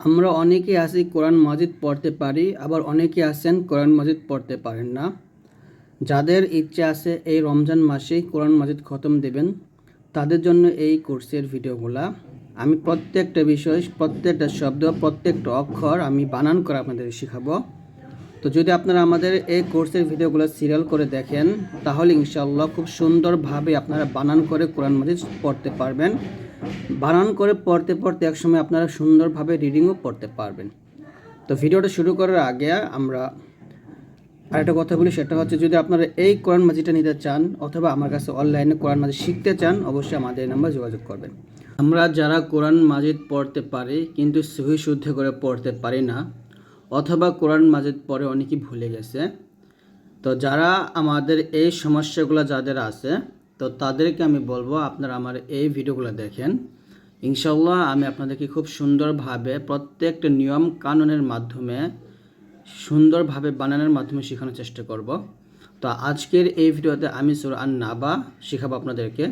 আমরা অনেকেই আছি কোরআন মাজিদ পড়তে পারি, আবার অনেকে আছেন কোরআন মাজিদ পড়তে পারেন না। যাদের ইচ্ছে আছে এই রমজান মাসেই কোরআন মাজিদ খতম দেবেন, তাদের জন্য এই কোর্সের ভিডিওগুলা। আমি প্রত্যেকটা বিষয়, প্রত্যেকটা শব্দ, প্রত্যেকটা অক্ষর আমি বানান করে আপনাদের শেখাবো। তো যদি আপনারা আমাদের এই কোর্সের ভিডিওগুলো সিরিয়াল করে দেখেন, তাহলে ইনশাআল্লাহ খুব সুন্দরভাবে আপনারা বানান করে কোরআন মাজিদ পড়তে পারবেন। বানান করে পড়তে পড়তে একসময় আপনারা সুন্দরভাবে রিডিংও পড়তে পারবেন। তো ভিডিওটা শুরু করার আগে আমরা আরেকটা কথা বলি, সেটা হচ্ছে যদি আপনারা এই কোরআন মাজিদটা নিতে চান অথবা আমার কাছে অনলাইনে কোরআন মাজিদ শিখতে চান, অবশ্যই আমাদের এই নাম্বার যোগাযোগ করবেন। আমরা যারা কোরআন মাজিদ পড়তে পারি কিন্তু সহি শুদ্ধ করে পড়তে পারি না, অথবা কোরআন মাজিদ পড়ে অনেকেই ভুলে গেছে, তো যারা আমাদের এই সমস্যাগুলো যাদের আছে, তো তাদেরকে আমি বলবো আপনারা আমার এই ভিডিওগুলো দেখেন। ইনশাআল্লাহ আমি আপনাদেরকে খুব সুন্দরভাবে প্রত্যেকটা নিয়ম কানুনের মাধ্যমে সুন্দরভাবে বানানোর মাধ্যমে শেখানোর চেষ্টা করব। তো আজকের এই ভিডিওতে আমি সূরা আন-নাবা শেখাবো আপনাদেরকে।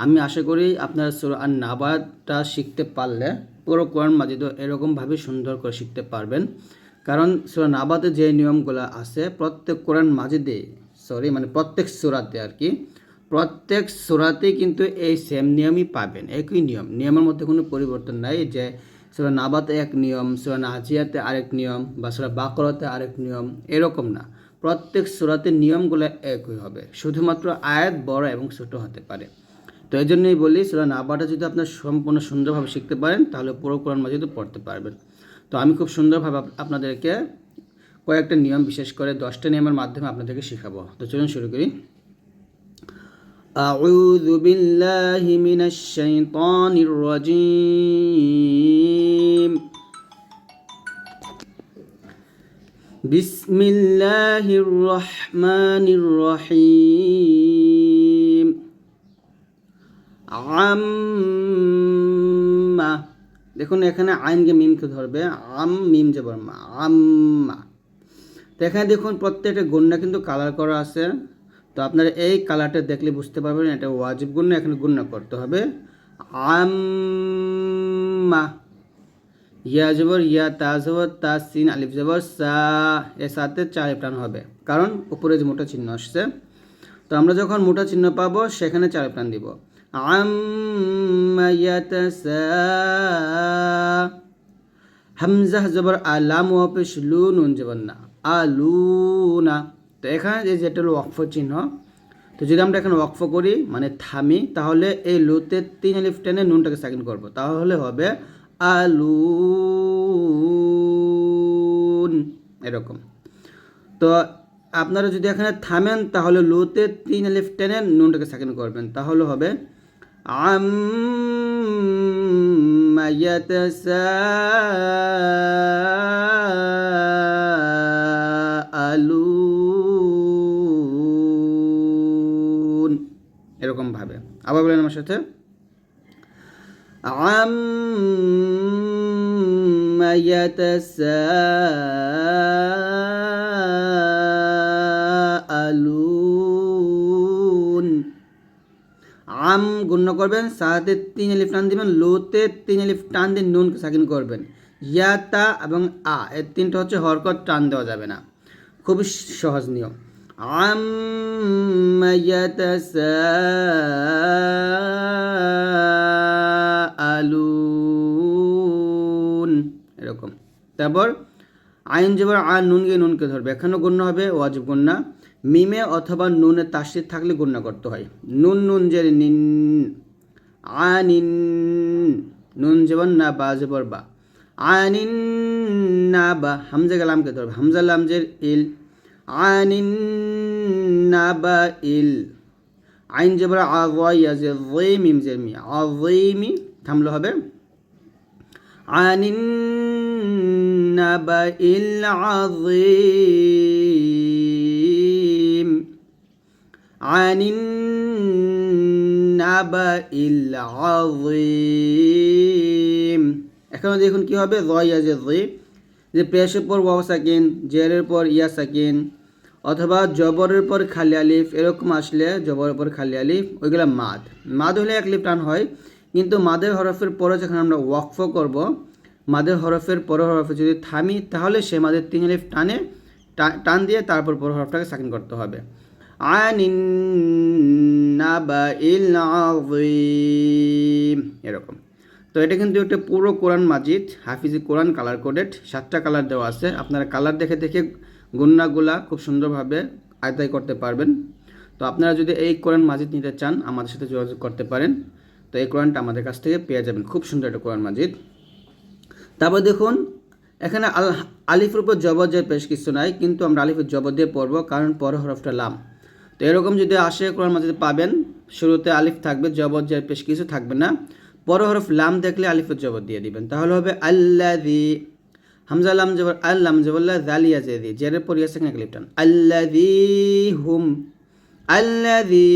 আমি আশা করি আপনারা সূরা আন-নাবাটা শিখতে পারলে পুরো কোরআন মাজিদও এরকমভাবে সুন্দর করে শিখতে পারবেন। কারণ সূরা নাবাতে যে নিয়মগুলো আছে প্রত্যেক কোরআন মাজিদে প্রত্যেক সূরাতে আর কি, প্রত্যেক সূরাতেই কিন্তু এই সেম নিয়মই পাবেন, একই নিয়মের মধ্যে কোনো পরিবর্তন নাই যে সূরা নাবাতে এক নিয়ম, সূরা নাজিয়াতে আরেক নিয়ম, বা সূরা বাকরাতে আরেক নিয়ম, এরকম না। প্রত্যেক সূরাতে নিয়মগুলো একই হবে, শুধুমাত্র আয়াত বড় এবং ছোট হতে পারে। তো এই জন্যই বলি সূরা নাবাটা যদি আপনার সম্পূর্ণ সুন্দরভাবে শিখতে পারেন তাহলে পুরো কোরআন মাজিদও পড়তে পারবেন। তো আমি খুব সুন্দরভাবে আপনাদেরকে কয়েকটা নিয়ম, বিশেষ করে 10টা নিয়মের মাধ্যমে আপনাদেরকে শেখাবো। তো চলুন শুরু করি। আউযু বিল্লাহি মিনাশ শাইতানির রাজীম। বিসমিল্লাহির রহমানির রহিম। আম্মা, দেখুন এখানে আইনকে মিমকে ধরবে, মিম যে বর্মা, আম্মা। তো এখানে দেখুন প্রত্যেকটা গুণনা কিন্তু কালার করা আছে। তো আপনারা এই কালারটা দেখলে বুঝতে পারবেন এটা ওয়াজিব গুণনা, এখানে গুণনা করতে হবে। আম্মা, ইয়া জবর ইয়া, তা জবর তা, সিন আলিফ জবর সা, এর সাথে 4 টান হবে, কারণ উপরে যে মোটা চিহ্ন আসছে। তো আমরা যখন মোটা চিহ্ন পাবো সেখানে 4 টান দিব। আম্মা ইয়াতাসা, হামজা জবর আলাম ওয়াপেশ লু, নুন জবর না, আলুনা। তো এখানে যেটা হলো ওয়াকফ চিহ্ন, তো যদি আমরা এখানে ওয়াকফ করি মানে থামি, তাহলে এই লুতে 3 আলিফ টেনে নুনটাকে সাকিন করব, তাহলে হবে আলুন, এরকম। তো আপনারা যদি এখানে থামেন তাহলে লুতে 3 আলিফ টেনে নুনটাকে সাকিন করবেন, তাহলে হবে আম্মা ইয়াতাসাআলুন, এরকম ভাবে। আবার বলেন আমার সাথে, আম্মা ইয়াতাসাআলুন। আম গুণ্য করবেন, সাথে 3 আলিফ টান দিবেন, লোতে 3 আলিফ টান দিয়ে নুনকে সাকিন করবেন। ইয়াতা এবং আ, এর 3টা হচ্ছে হরকত, টান দেওয়া যাবে না। খুবই সহজ নিয়ম। আম্মা ইয়াতাসাআলুন, এরকম। তারপর আইন জবর আ, নুনকে ধরবে, এখানেও গুণ্য হবে, ওয়াজিব গুণ্না। মিমে অথবা নুনে তাসদীদ থাকলে গুণ্য করতে হয়। নুন জের নিন, আনিন, নুন জবর না, বা জবর বা, আনিন না বা। হামজা লামকে ধরবে, হামজা লাম জের ইল, আনিন না বা ইল। আইন জবর আযয়া জের যী, মিম জের মি, আযীমি, থামলে হবে আনিন না বা ইল আযীম, আনিন নাবাইল আযীম। এখানে দেখুন কি হবে, যয়া যে যী, যে পেশের পর ওয়াও সাকিন, জেরের পর ইয়া সাকিন, অথবা জবরের পর খালি আলিফ, এরকম আসলে জবরের পর খালি আলিফ, ওইগুলো মাদ হলে 1 লিফ টান হয়। কিন্তু মাদের হরফের পরে যখন আমরা ওয়াকফ করব, মাদের হরফের পর হরফে যদি থামি তাহলে সে মাদের 3 আলিফ টান দিয়ে তারপর পর হরফটাকে সাকিন করতে হবে। আনিন নাবাইল আযীম, এরকম। তো এটা কিন্তু একটা পুরো কোরআন মাজিদ, হাফিজি কোরআন কালার কোডেড, 7টা কালার দেওয়া আছে। আপনারা কালার দেখে দেখে গুন্নাগুলা খুব সুন্দরভাবে আদায় করতে পারবেন। তো আপনারা যদি এই কোরআন মাজিদ নিতে চান আমাদের সাথে যোগাযোগ করতে পারেন। তো এই কোরআনটা আমাদের কাছ থেকে পেয়ে যাবেন, খুব সুন্দর একটা কোরআন মাজিদ। তারপর দেখুন এখানে আলিফের উপর জবর পেশ কিছু নাই, কিন্তু আমরা আলিফের জবর দিয়ে পড়ব, কারণ পরের হরফটা লাম। তো এরকম যদি আসে কোরআন মাজিদে পাবেন, শুরুতে আলিফ থাকবে, জবর পেশ কিছু থাকবে না, পরের হরফ লাম দেখলে আলিফের জবর দিয়ে দিবেন, তাহলে হবে আল্লাযী। হামজা লাম জবর আল, লাম জবর লা, জালিয়া জেদি, জেরের পর ইয়াস সেখানে ক্লিপ টান, আল্লাযী হুম, আল্লাযী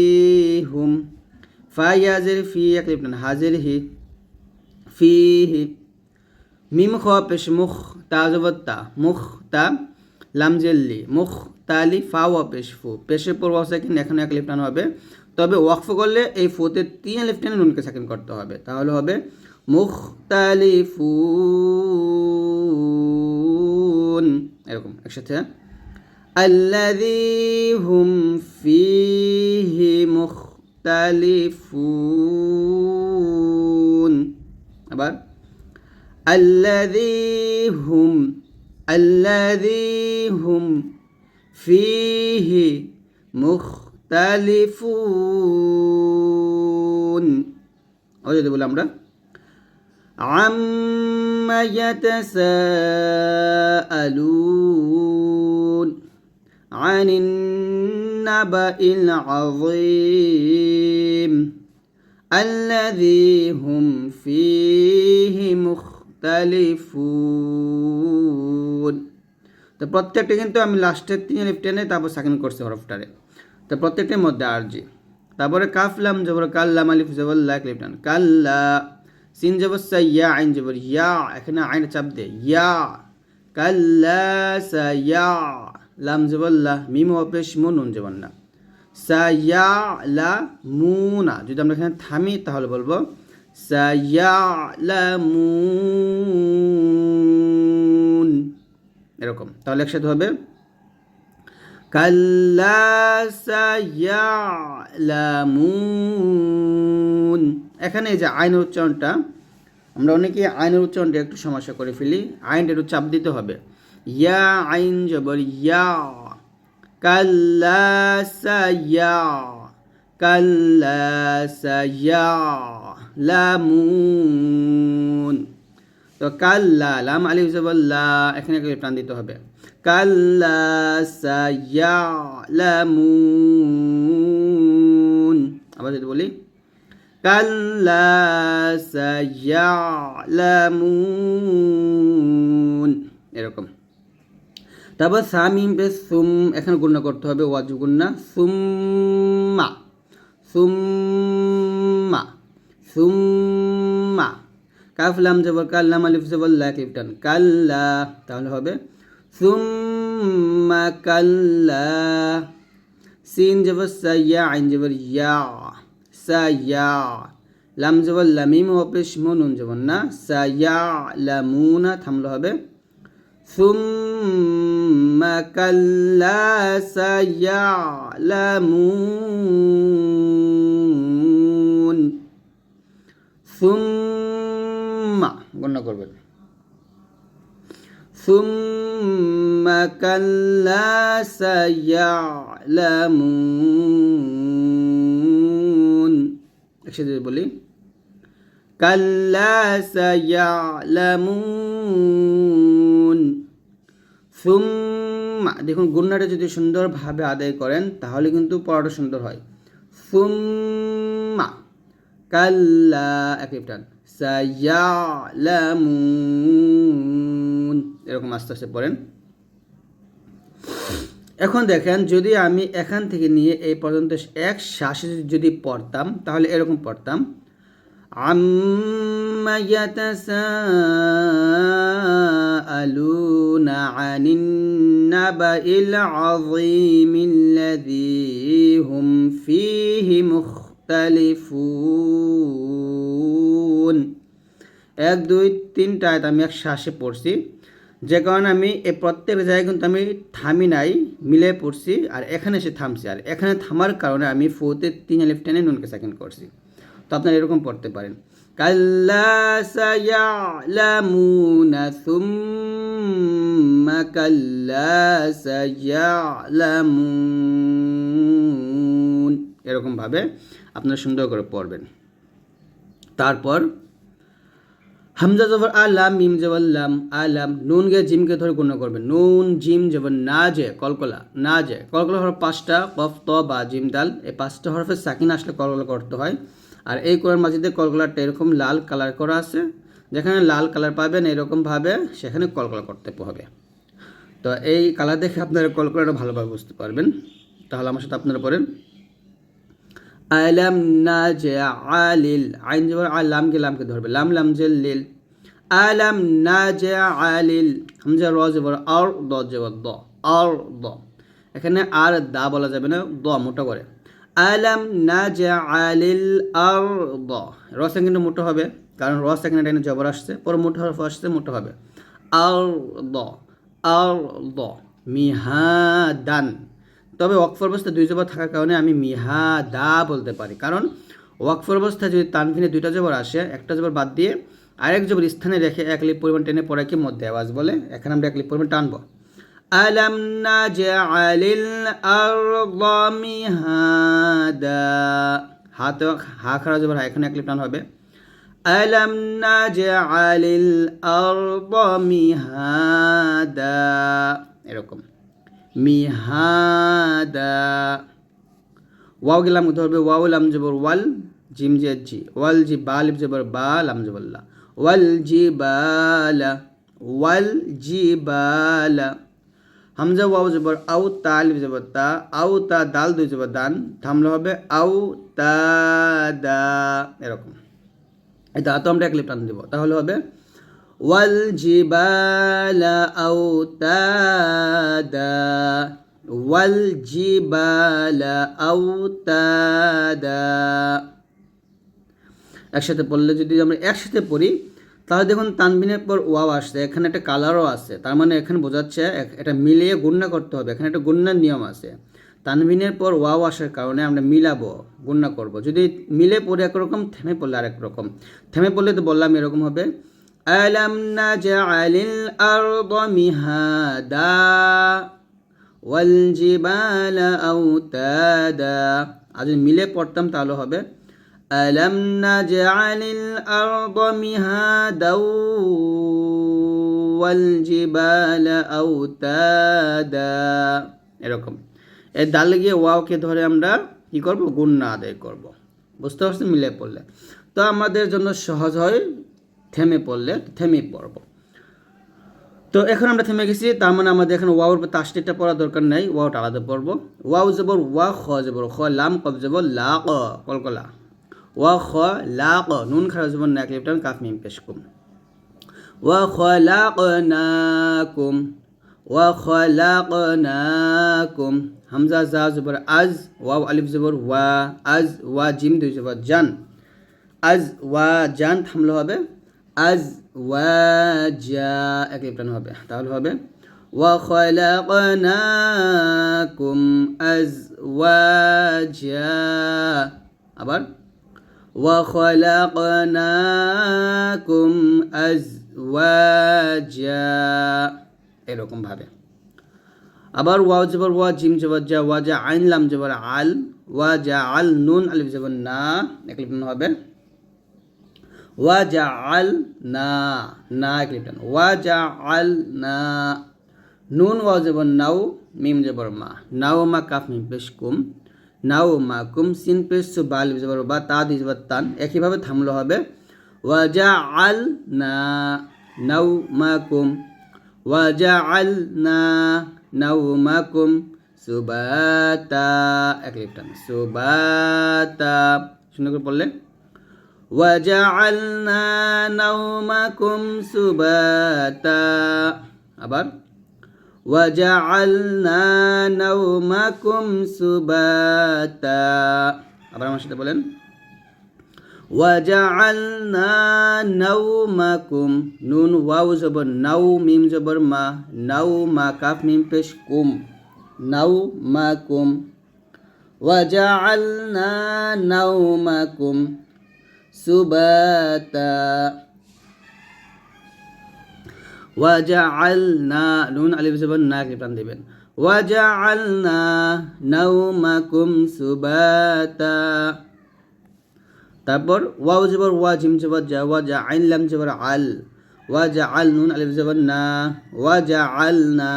হুম। ফা ইয়াজের ফি ক্লিপ টান, হাজের হি, ফিহি। মিম খ পেশ মুখ, তা জবর তা, মুখ তা, লাম জেল্লি, মুখ তালি, ফা ওয়া পেশ ফু, পেশের পর ওয়া সাকিন, এখানে এক লিফ টান হবে। তবে ওয়াকফ করলে এই ফুতে 3 আলিফ টেনে নুনকে সাকিন করতে হবে, তাহলে হবে মুখতালিফুন, এরকম একসাথে। আল্লাযী হুম ফীহি মুখতালিফুন। আবার الذي هم فيه مختلفون। और যদি বলি আমরা عما يتساءلون عن النبأ العظيم الذي هم فيه মুখতালিফুন। তো প্রত্যেকটা কিন্তু আমি লাস্টের 3 আলিফ টেনে তারপর সাকিন করছি হরফটারে, তো প্রত্যেকটার মধ্যে আরজি। তারপরে কাফ লাম জবর কাল, লাম আলিফ জবর লা, ক্লিপ টান, কাল্লা। সিন জবর সা, ইয়া আইন জবর ইয়া, এখানে আইন চাপ দে, ইয়া, কাল্লা সাইয়া। লাম জবর লা, মিম ওয়া পেশ মু, নুন জবর না, সায়ালামুনা। যদি আমরা এখানে থামি তাহলে বলবো সায়ালামুন, এরকম। তাহলে একসাথে হবে কাল্লা সায়ালামুন। এখানে এই যে আইনের উচ্চারণটা, আমরা অনেকে আইনের উচ্চারণটা একটু সমস্যা করে ফেলি, আইনটা একটু চাপ দিতে হবে। ইয়া আইন জবর ইয়া, কাল্লা সায়া, কাল্লা সায়ালামুন। তো কাল্লা, লাম আলিফ জবর লা, এখানে একটা টান দিতে হবে, কাল্লা সায়ালামুন। আবার যদি বলি কাল্লা সায়ালামুন, এরকম। তারপর সামিম পে সুম, এখানে গুণনা করতে হবে, ওয়াজু গুণনা, সুম্মা, সুম্মা, সুম্মা। কাফ লাম জবর কাল, লাম আলিফ জবর লা, ক্লিপ টান, কাল্লা, তাহলে হবে সুম্মা কাল্লা। সিন জবর সাইয়া, আইন জবর ইয়া, সাইয়া। লাম জবর লা, মিম ওয়া পেশ মু, নুন জবর না, সায়ালামুনা, থামলে হবে সুম্মা কাল্লা সায়ালামুন। সুম্মা গণনা করবেন, সুম্মা কাল্লা সায়ালামুন। একসাথে বলি কাল্লা সায়ালামুন। সুম্মা, দেখুন গুণনাটা যদি সুন্দরভাবে আদায় করেন তাহলে কিন্তু পড়াটা সুন্দর হয়। সুম্মা কাল্লা, একই টান, সায়ালামুন, এরকম আস্তে আস্তে পড়েন। এখন দেখেন যদি আমি এখান থেকে নিয়ে এই পর্যন্ত এক শ্বাসে যদি পড়তাম তাহলে এরকম পড়তাম, عما يتساءلون عن النبأ العظيم الذي هم فيه مختلفون। 1 2 3টা আয়াত আমি একসাথে পড়ছি, যে কারণে আমি এই প্রত্যেক জায়গায় কিন্তু আমি থামি নাই, মিলে পড়ছি আর এখানে এসে থামছি। আর এখানে থামার কারণে আমি ফোতে 3 আলিফ টেনে নুনকে সাকিন করছি। তো আপনারা এরকম পড়তে পারেন, কাল্লা সায়ালামুনা সুম্মা কাল্লা সায়ালামুন, এরকমভাবে আপনারা সুন্দর করে পড়বেন। তারপর হামজা জবর আলাম, মিম জবর লাম, আলাম, নুন গে জিমকে ধরে গুণ করবেন, নুন জিম জবর না যে কলকলা, না যে কলকলা হরফ 5টা, কফ ত বা জিম দাল, এই 5টা হরফের সাকিন আসলে কলকলা করতে হয়। আর এই কোরআন মাজিদে কলকলাটা এরকম লাল কালার করা আছে, যেখানে লাল কালার পাবেন এরকমভাবে সেখানে কলকলা করতে হবে। তো এই কালার দেখে আপনারা কলকলাটা ভালোভাবে বুঝতে পারবেন। তাহলে আমার সাথে আপনারা পড়েন, আলাম নাজআলিল, আইন জবর আলামকে লামকে ধরবে, লাম লাম জেল লিল, আলাম নাজআলিল, হামজা র জবর আর, দ জবর দ, আর দ, এখানে আর দা বলা যাবে না, দ মোটা করে, আলাম নাজআলিল আর দ, র সেকেন্ডে মোটা হবে, কারণ র সেকেন্ডে এখানে জবর আসছে, পরে মোটা হরফ আসছে, মোটা হবে, আর দ, আর দ, মিহাদান। তবে ওয়াকফ অবস্থায় 2 জবর থাকার কারণে আমি মিহাদা বলতে পারি, কারণ ওয়াকফ অবস্থায় যদি তানভিনে 2টা জবর আসে, একটা জবর বাদ দিয়ে আরেক জবর স্থানে রেখে 1 লিপ পরিমাণ টেনে পড়াকে মধ্যে আওয়াজ বলে, এখানে আমরা 1 লিপ পরিমাণ টানবো, আলাম নাজআলিল আরদা মিহাদা, হাতে হা খাড়া জবর হা, এখানে 1 লিপ টান হবে, আলাম নাজআলিল আরদা মিহাদা, এরকম মিহাদা। ওয়াও গেলাম ধরবে, ওয়াও লাম জবর ওয়াল, জিম জে জি, ওয়াল জি বা লিপ জবর বা, লাম জবর লা, ওয়াল জি বালা, ওয়াল জি বালা, হামজা ওয়াও জবর আউ, তা লিপ জবর তা, আউ তা দাল 2 জবর দান, থামলে হবে আউ তা দা, এরকম। এটা তো আমরা 1 লিপ টান দেব, তাহলে হবে ওয়াল জিবালা আউতাদা, ওয়াল জিবালা আউতাদা। একসাথে পড়লে, যদি আমরা একসাথে পড়ি তাহলে দেখুন তানবিনের পর ওয়াও আসছে, এখানে একটা কালারও আছে, তার মানে এখানে বোঝাচ্ছে এটা মিলিয়ে গুণনা করতে হবে, এখানে একটা গুণনার নিয়ম আছে। তানবিনের পর ওয়াও আসার কারণে আমরা মিলাবো, গুণনা করব। যদি মিলে পড়ে একরকম, থেমে পড়লে আরেক রকম। থেমে পড়লে তো বললাম এরকম হবে, আলাম নাজআলিল আরদা মিহাদা ওয়াল জিবালা আউতাদা। আর যদি মিলে পড়তাম তাহলে হবে, আলাম নাজআলিল আরদা মিহাদা ওয়াল জিবালা আউতাদা, এরকম। এই দালে গিয়ে ওয়াওকে ধরে আমরা কি করব, গুণনা আদায় করব। বুঝতে পারছেন, মিলে পড়লে। তো আমাদের জন্য সহজ হয় থেমে পড়লে, থেমে পড়ব। তো এখন আমরা থেমে গেছি, তার মানে আমাদের এখন ওয়াওর তাসদিদটা পড়ার দরকার নাই, ওয়াওটা আলাদা পড়ব। ওয়াও জবর ওয়া, খ জবর খ, লাম কফ জবর লা, ক কলকলা, ওয়া খ লা ক, নুন খারা জবর না, ক্লিপটান কাফ মিম পেশ কুম, ওয়া খলাকনাকুম, ওয়া খলাকনাকুম, হামজা জা জবর আজ, ওয়াও আলিফ জবর ওয়া, আজ ওয়া জিম 2 জবর জান, আজ ওয়া জান, থামলে হবে আজ ওয়া জা, 1 লিপ টান হবে, তাহলে হবে ওয়া খলাকনাকুম আজওয়াজা। আবার ওয়া খলাকনাকুম আজওয়াজা, এরকম ভাবে। আবার ওয়াও জবর ওয়া, জিম জবর যা, ওয়া জা আইন লাম জবর আল, ওয়া জা আল, নুন আলিফ জবর না, 1 লিপ টান হবে, ওয়া জা আল না, না 1 লিপ টান, ওয়া জা আল না, নুন ওয়াও জবর নাও, মিম জবর মা, নাও মা কাফ মিম পেশ কুম, নাও মা কুম, সিন পেশ সু বা লিপ জবর বা, তা 2 জবর তান, একইভাবে থামলো হবে ওয়া জা আল না নাও মা কুম, ওয়া জা আল না নাও মা কুম সুবাতা, 1 লিপ টান, সুবাতা। সুন্দর করে পড়লে ওয়া জা আল না নাও মা কুম সুবাতা। আবার ওয়া জা আল না নাও মা কুম সুবাতা। আবার আমার সাথে বলেন, ওয়াজাআলনা নাওমাকুম, নুন ওয়াও জবর নাও, মিম জবর মা, নাও মা কাফ মিম পেশ কুম, নাওমাকুম। ওয়াজাআলনা নাওমাকুম সুবাতা, ওয়াজাআলনা নুন আলিফ জবর না কে টান দিবেন, ওয়াজাআলনা নাওমাকুম সুবাতা। তারপর ওয়াও জবর ওয়া, জিম জবর যা, ওয়াজা আইন লাম জবর আল, ওয়াজা আল নুন আলিফ জবর না, ওয়াজা আল না,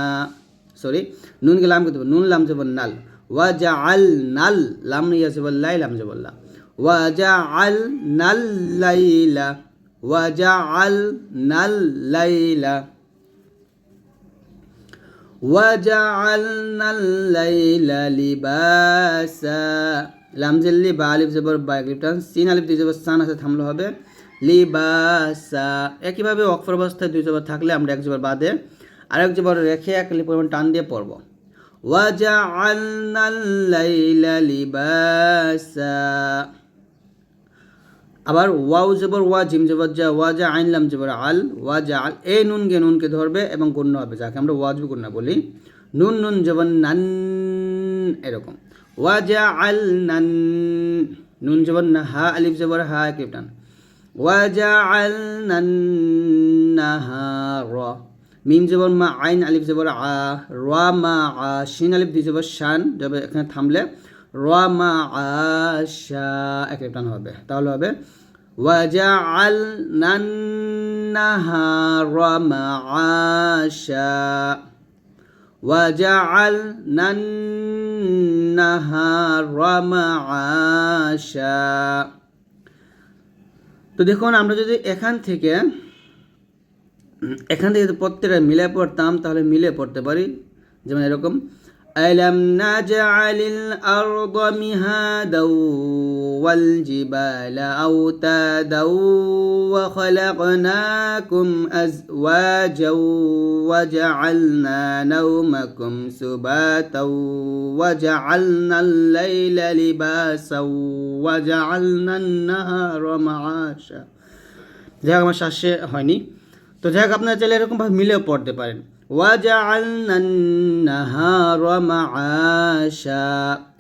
সরি নুন কে লাম করতে হবে, নুন লাম জবর নাল, ওয়াজা আল নাল, লাম ইয়া জবর লাই, লাম জবর লা, ওয়াজা আল নাল লাইলা, ওয়াজা আল নাল লাইলা, ওয়াজআলনা লাইলা লিবাসা, লামজেল্লি বা আলিফ জবর বা আলিফ টান, সিন আলিফ দুই জবর সান আছে থামলে হবে লিবাসা। একইভাবে অক্ষর অবস্থায় দুই জবর থাকলে আমরা এক জবর বাদে আরেক জবর রেখে এক আলিফ পরিমাণ টান দিয়ে পড়ব। ওয়াজআলনা লাইলা লিবাসা। আবার ওয়াও জবর ওয়া, জিম জবর যা, ওয়াজা আইন লাম জবর আল, ওয়াজা আল, এই নুনকে ধরবে এবং গণ্য হবে, যাকে আমরা ওয়াজব গুন্না বলি। নুন নুন জবর নান, এরকম ওয়াজা আল নান, নুন জবর না, হা আলিফ জবর হা এক টান, ওয়াজা আল নান নাহার, মিম জবর মা, আইন আলিফ জবর আ, রা মা আ, শিন আলিফ দুই জবর শান, যাবে এখানে থামলে রা মা আশা এক টান হবে, তাহলে হবে وجعلنا النهار معاشا وجعلنا النهار معاشا। তো দেখুন আমরা যদি এখান থেকে প্রত্যেকটা মিলে পড়তাম তাহলে মিলে পড়তে পারি, যেমন এরকম ألم نجعل الأرض مهادا والجبال أوتادا وخلقناكم أزواجا وجعلنا نومكم سباتا وجعلنا الليل لباسا وجعلنا النهار معاشا। যাই আমার শ্বাসে হয়নি, তো যাই হোক আপনারা চাইলে এরকমভাবে মিলেও পড়তে পারেন। ওয়াজআলনা নাহারা মাআশা,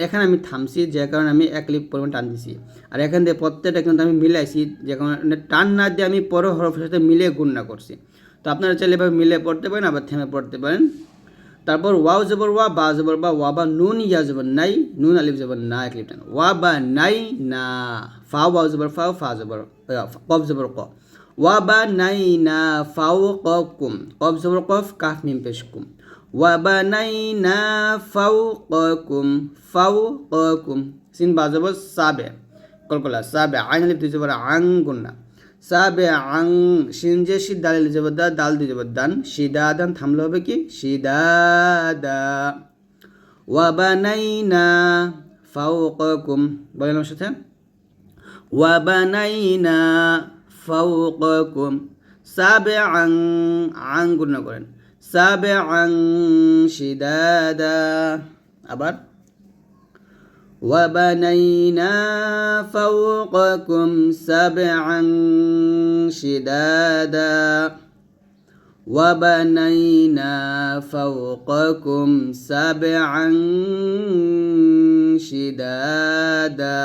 এখানে আমি থামছি যে কারণে আমি এক লিপ পরিমাণ টান দিছি, আর এখান থেকে প্রত্যেকটা কিন্তু আমি মিলাইছি যে কারণে টান না দিয়ে আমি পরের হরফের সাথে মিলিয়ে গুণনা করছি। তো আপনারা চাইলে এভাবে মিলে পড়তে পারেন, আবার থেমে পড়তে পারেন। তারপর ওয়াও জবর ওয়া, বা জবর বা, ওয়া বা নুন ইয়া জবর নাই, নুন আলিফ জবর না এক লিপ টান, ওয়া বা নাই না, ফা ওয়াও জবর ফাও, ফা জবর কফ জবর ক, ওয়াবানাইনা ফাওকাকুম, কফ জবর কফ, কাফ মিম পেশ কুম, ওয়াবানাইনা ফাওকাকুম, সিন বা জবর সাবে, কলকলা সাবে, আইন আলিফ দুই জবর আং গুন্না, সাবে আং, শিন যে শিদ, দাল আলিফ জবর দা, দাল দুই জবর দান, শিদাদান থামলে হবে কি শিদাদা। ওয়াবানাইনা ফাওকাকুম, বলেন আমার সাথে, ওয়াবানাইনা ফাওকাকুম সাবআন, আং গুণনা করেন, সাবআন শিদাদা। আবার ওয়াবানাইনা ফাওকাকুম সাবআন শিদাদা, ওয়াবানাইনা ফাওকাকুম সাবআন শিদাদা,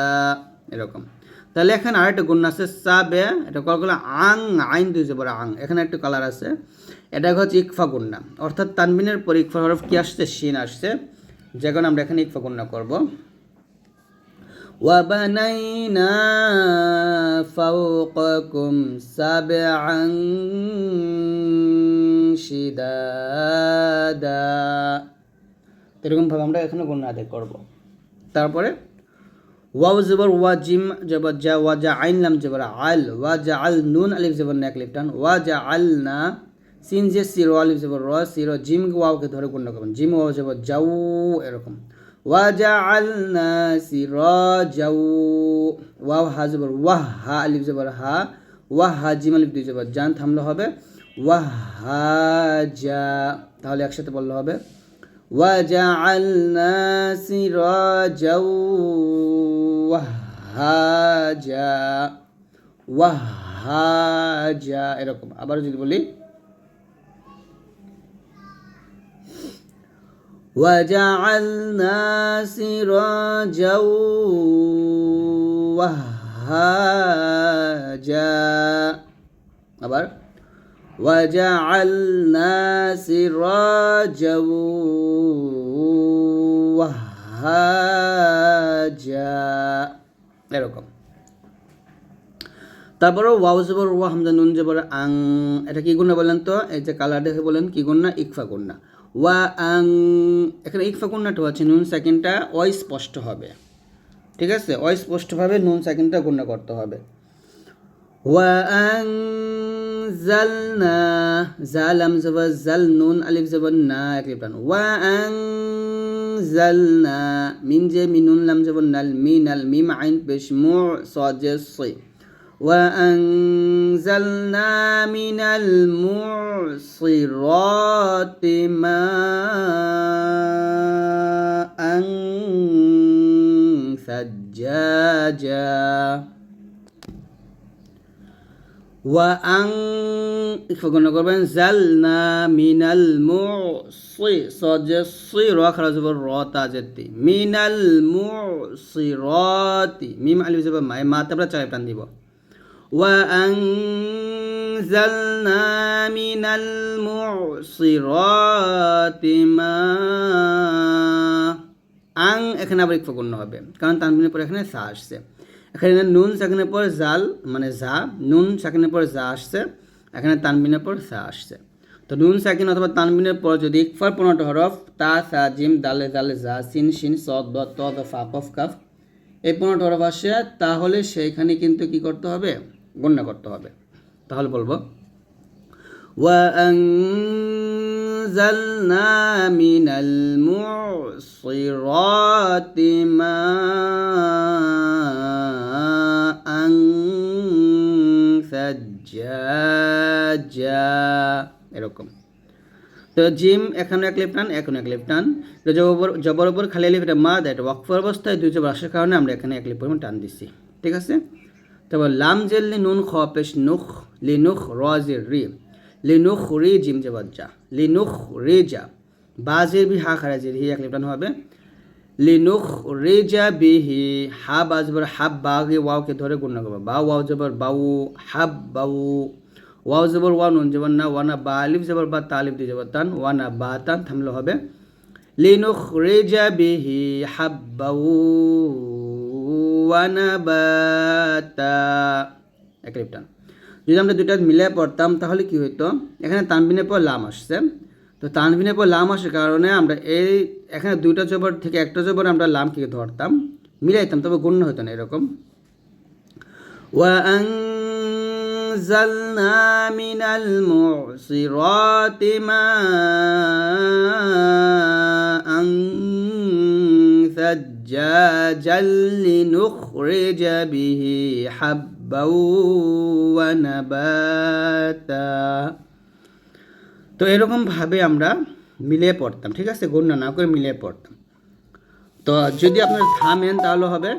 এরকম। তাহলে এখানে আরেকটা গুণ আছে সাবে, এটা কলকলা আং, আইন দুই জবর আং, এখানে একটু কালার আছে, এটা হচ্ছে ইকফা গুন্না, অর্থাৎ তানবিনের পর ইকফা হরফ কি আসছে, শিন আসছে, যে কারণে আমরা এখানে ইকফা গুন্না করব। ওয়াবানাইনা ফাওকাকুম সাবআন শিদাদা, এরকমভাবে আমরা এখানে গুন্না আদায় করব। তারপরে ওয়াও জবর ওয়া, জিম জবর যা, ওয়াজা আইন লাম জবর আল, ওয়াজা আল নুন আলিফ জবর না এক লিফ টান, ওয়াজা আল না, সিন যে সিরো আলিফ জবর র, সিরো জিম ওয়াওকে ধরে গুণ করবেন, জিম ওয়াও জবর যাও, এরকম ওয়াজা আল না সিরাজাও, ওয়াও হা জবর ওয়াহ, হা আলিফ জবর হা, ওয়াহ হা জিম আলিফ দুই জবর জান থামলে হবে ওয়াহাজা, তাহলে একসাথে বললে হবে وجعلنا سراجا وهاجا। ওয়াহাজা, এরকম। আবার যদি বলি ওয়াজআলনা সিরাজাও ওয়াহাজা, আবার ওয়াজআলনা সিরাজাও ওয়াহাজা, এরকম। তারপরে ওয়াও জবর ওয়া, হামজা নুন জবর আং, এটা কি গুণা বলেন তো? এই যে কালার দেখে বলেন কি গুণা? ইকফা গুণা। ওয়া আং, এখানে ইকফা গুণাটা হচ্ছে নুন সেকেন্ডটা অস্পষ্ট হবে, ঠিক আছে? অস্পষ্টভাবে নুন সেকেন্ডটা গুণা করতে হবে। ওয়া আং জালনা, জালাম জবর জাল, নুন আলিফ জবর না, একই প্রাণ। ওয়া আং জালনা, মিন যে মিনুন লাম জবর নাল, মিনাল, মিম আইন পেশ, মু সজে সই। وأنزلنا من المعصرات ماء ثجاجا জালনা মিনাল মুসিরাতি, মিনাল মুসিরাতি, মিম আলিফ জবর মা, মাতে আমরা চার টান দিব। وأنزلنا من المعصرات ماء, আং এখানে আবার ইকফা গুণ হবে, কারণ তানবিনের পর এখানে সা আসছে। এখানে নুন সাকিনের পর জাল মানে যা, নুন সাকিনের পর যা আসছে, এখানে তানবিনের পর সা আসছে। তো নুন সাকিন অথবা তানবিনের পর যদি ইকফার 15টা হরফ তা, সা, জিম, দালে, জালে, জা, সিন, শিন, সদ, দ, ত, ফা, কফ, কাফ, এই 15টা হরফ আসে, তাহলে সেইখানে কিন্তু কি করতে হবে? গণ্য করতে হবে। তাহলে বলবো وأنزلنا من المعصرات ماء ثجاجا, এরকম। তো জিম এখানে এক লিফ টান, এখন এক লিফ টান, জবর উপর খালি লিফ, এটা মা, এটা ওয়াকফ অবস্থায় দুই জবর আসার কারণে আমরা এখানে এক লিফ পরিমাণ টান দিচ্ছি, ঠিক আছে? তারপর লাম জেল লি নুন খ পেশ নুখ, লি নুখ রজের রি, লি নুখ রি জিম জবজ্জা, লি নুখ রে যা, বাজের বি হা খারাজের হি, এক লিপটান হবে। লি নুখ রে যা বিহি, হা বাজবর হাব, বাগে ওয়াওকে ধরে গুণ করবো, বা ওয়াও জবর বাউ, হাব বাউ, ওয়াও জবর ওয়া, নুন জবর না, ওয়ানা বা, আলিফ জবর বা, তালিফ দি জবর তান, ওয়ানা বা তান, থামলে হবে লি নুখ রে যা বিহি হাব বাউ ওয়ানাবাতা, এক লিপটান। যদি আমরা দুইটা মিলে পড়তাম তাহলে কি হইতো? এখানে তানবিনের পর লাম আসছে, তো তানবিনের পর লাম আসার কারণে আমরা এই এখানে দুইটা জবর থেকে একটা জবর আমরা লামকে ধরতাম, মিলাইতাম, তবে গণ্য হতো না, এরকম। وأنزلنا من المعصرات ماء ثجاجا لنخرج به حبا ونباتا, তো এরকমভাবে আমরা মিলিয়ে পড়তাম, ঠিক আছে? গণ্য না করে মিলিয়ে পড়তাম। তো যদি আপনারা থামেন তাহলে হবে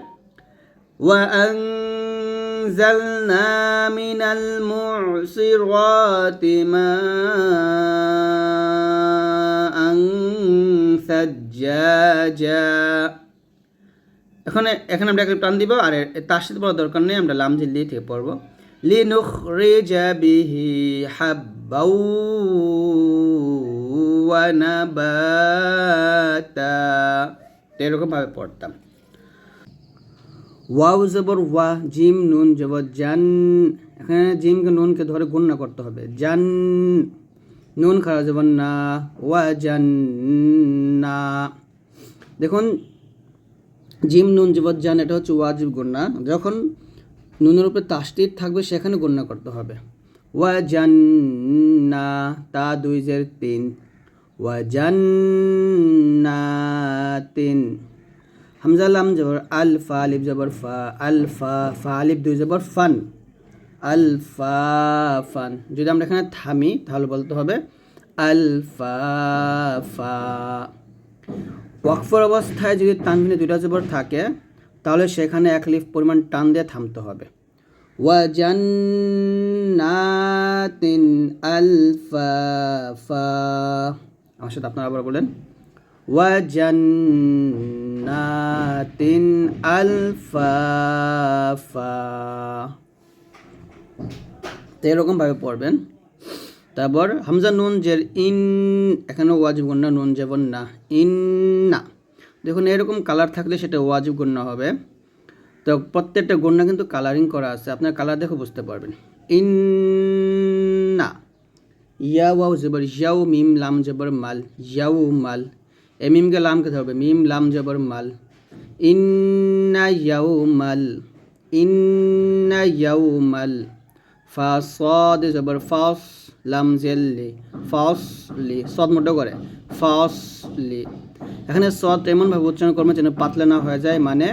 وأنزلنا من المعصرات ماء ثجاجا, এখানে আমরা একটা টান দিব, আর তার সাথে পড়ার দরকার নেই, আমরা লাম জিল্লি থেকে পড়ব লিনুখরিজা বিহি হাব্বাউ ওয়া নাবাতা, এরকমভাবে পড়তাম। ওয়াও জবর ওয়া, জিম নুন জবর জান, এখানে জিমকে নুনকে ধরে গুণ না করতে হবে, জান, নুন খারা জবর না, ওয়া জান না। দেখুন জিম নুন জবর জান, এটা হচ্ছে ওয়াজিব গুণা, যখন নুনের উপরে তাসদিদ থাকবে সেখানে গুণা করতে হবে। ওয়া জান না, তা 2 ওয়া জান না 3, হামজা লাম জবর আল, ফা আলিফ জবর ফা, আল ফা, ফা আলিফ 2 জবর ফান, আল ফা ফান। যদি আমরা এখানে থামি তাহলে বলতে হবে আল ফা ফা। ওয়াকফর অবস্থায় যদি তানবিনে 2টা জবর থাকে তাহলে সেখানে এক লিফ পরিমাণ টান দিয়ে থামতে হবে। ওয়াজান্নাতিন আলফাফা। আমার সাথে আপনারা আবার বলেন, ওয়াজান্নাতিন আলফাফা। তো এরকমভাবে পড়বেন। তারপর হামজা নুন জের ইন, এখানে ওয়াজিব গুন্না, নুন যেমন না, ইন্না। দেখুন এরকম কালার থাকলে সেটা ওয়াজিব গুন্না হবে। তো প্রত্যেকটা গুন্না কিন্তু কালারিং করা আছে, আপনার কালার দেখে বুঝতে পারবেন। ইন্না, ইয়া ওয়াও জবর ইয়াও, মিম লাম জবর মাল, ইয়াও মাল। এ মিমকে লামকে ধরবে, মিম লাম জবর মাল। ইন্না ইয়াও মাল, ইন্না ইয়াও মাল। ফা সদ জবর ফাস, লাম জেল্লি, ফাসলি, সদ মোটো করে, ফাসলি। এখানে সদ এমনভাবে উচ্চারণ করবেন যেন পাতলা না হয়ে যায়, মানে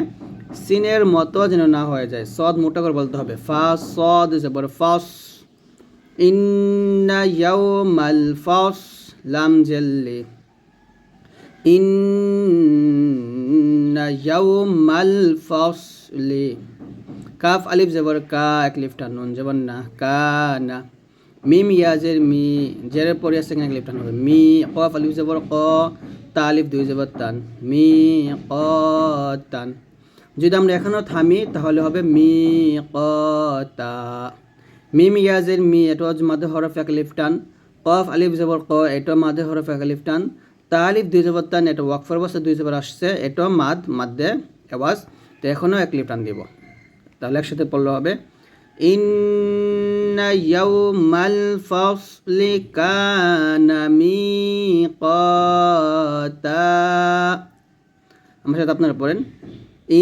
সিনের মতো যেন না হয়ে যায়, সদ মোটা করে বলতে হবে। ফা সদ জবর ফাস, ইন্না ইয়াউমাল ফাস, লাম জেল্লি, ইন্না ইয়াউমাল ফাসলি। কাফ আলিফ জবর কা, এক লিফ টান, নুন জবর না, কানা। মিম ইয়াজের মি, জেরের পরে সেকেন্ড এক লিফ টান হবে, মি। কফ আলিফ জবর ক, তা আলিফ দুই জবর তান, মি কতান। যদি আমরা এখানেও থামি তাহলে হবে মি কতা। মিম ইয়াজের মি, এটা মাঝে হরফ এক লিফ টান। কফ আলিফ জবর ক, এটা মাঝে হরফ এক লিফ টান। তা আলিফ দুই জবর টান, এটা ওয়াকফের অবস্থা দুই জবর আসছে, এটা মাধ্যে আওয়াজ। তো এখনও এক লিফ টান দিব। তাহলে একসাথে পড়লে হবে, ইন্না ইয়াউমাল ফাসলি কানা মিকাতা। আমার সাথে আপনারা পড়েন,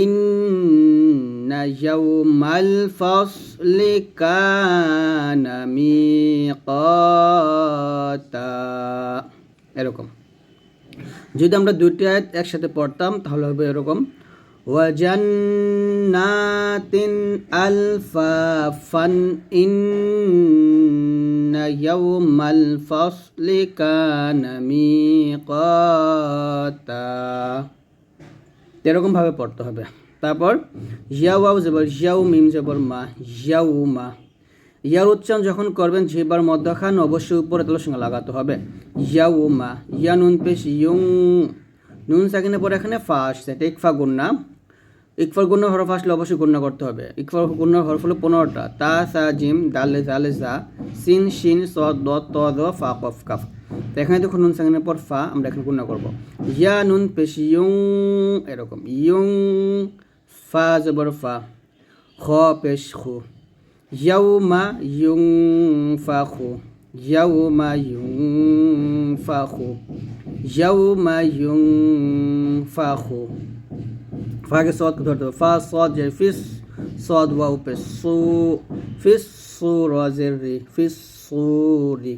ইন্না ইয়াউমাল ফাসলি কানা মিকাতা। এরকম। যদি আমরা দুইটি আয়াত একসাথে পড়তাম তাহলে হবে এরকম, ওয়াজান্নাতিন আলফাফান, ইন্না ইয়াউমাল ফাসলি কানা মিকাতা। এরকমভাবে পড়তে হবে। তারপর ইয়াও ওয়াও জবর ইয়াও, মিম জবর মা, ইয়াও মা। ইয়ার উচ্চারণ যখন করবেন জিহ্বার মধ্যখান অবশ্যই উপরে তালুর সঙ্গে লাগাতে হবে, ইয়াও মা। ইয়া নুন পেশ ইয়ং, নুন সাকিনের পরে এখানে ফা আসছে, এটা ইকফা গুন্না। ইকফার গুন্না হরফ আসলে অবশ্যই গুন্না করতে হবে। ইকফার গুন্নার হরফ হলো 15টা, তা সা জিম দালে জালে জা, সিন শিন স দ ত দ ফা কফ কাফ। তো এখানে দেখুন নুন সাকিনের পর ফা, আমরা এখানে গুন্না করবো, ইয়া নুন পেশ ইয়ং, এরকম ইয়ং। ফা জবর ফা, খ পেশ খু, ইয়াউমা ইউনফাখু, ইয়াউমা ইউনফাখু, ইয়াউমা ইউনফাখু। ফাকে সদকে ধরতে হবে, ফা সদ জের ফিস, সদ ওয়াও পেশ সু, ফিস সু রজের রি, ফিস সুরি।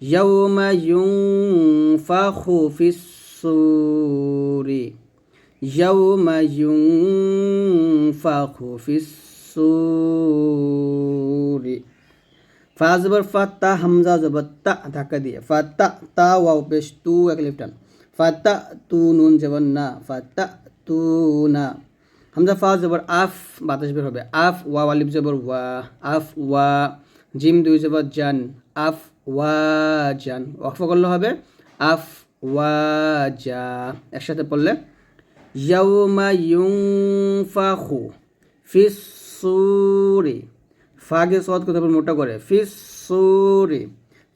ইয়াউমা ইউনফাখু ফিস সুরি, ইয়াউমা ইউনফাখু ফিস সুরি। ফা জবর ফা, তা হামজা জবর তা, ধাক্কা দিয়ে, ফা তা, তা ওয়াও পেশ তু, এক লিফ টান, ফা তা তু, নুন জবর না, ফা তা তু না। হামজা ফা জবর আফ, বাতাস বের হবে, আফ ওয়া আলিফ জবর ওয়া, আফ ওয়া। জিম দুই জবর জান, আফ ওয়া জান। ওয়াকফ করলে হবে আফ ওয়া জা। একসাথে পড়লে, ইয়াউমা ইউনফাখু ফিস সুরি। ফাগে সদ করতে হবে মোটা করে, ফিস সুরি।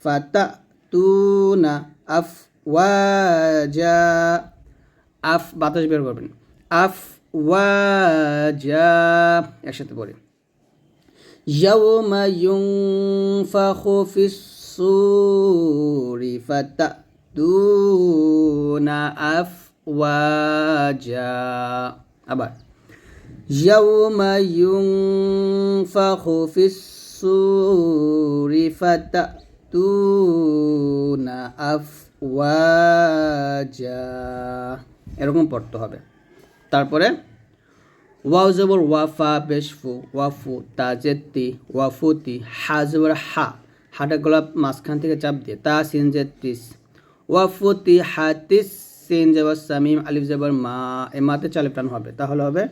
ফাতা তুনা আফ ওয়াজা, আফ বাতাস বের করবেন, আফ ওয়াজা। একসাথে পড়ি, ইয়াউমা ইউনফাখু ফিস সুরি ফাতা তুনা আফ ওয়াজা। আবার, ইয়াউমা ইউনফাখু ফিস সুরি ফাতাতুনা আফওয়াজা। এরকম পড়তে হবে। তারপরে ওয়াও জবর ওয়াফা পেশ ফু, ওয়াফু, তা জেত্তি, ওয়াফুতি। হা জবর হা, হাটা গলা মাঝখান থেকে চাপ দিয়ে, তা সিন জেত্তিস, ওয়াফুতি হাতিস। সিন জবর সামিম, আলিফ জবর মা, এ মাতে চালিফ টান হবে, তাহলে হবে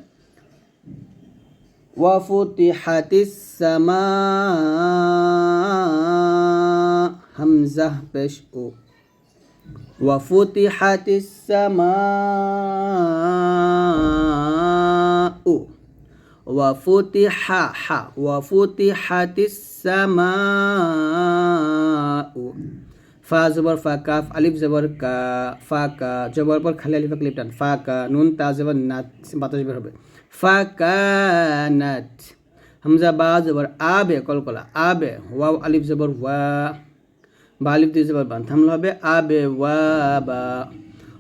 ওয়াফুতিহাতিস সামা হামজা পেশ ও ওয়াফুতিহাতিস সামা ও ওয়াফুতিহা হা ওয়াফুতিহাতিস সামা ও ফা জবর ফা কাফ আলিফ জবর কা ফা কা জবর পর খালি আলিফ ক্লিপ টান ফা কা নুন তা জবর নাত বাতাস বের হবে ফা কানাত হামজা বা জবর আবে কলকলা আবে ওয়াও আলিফ জবর ওয়া বা আলিফ দিয়ে জবর বান থামলে হবে আবে ওয়া বা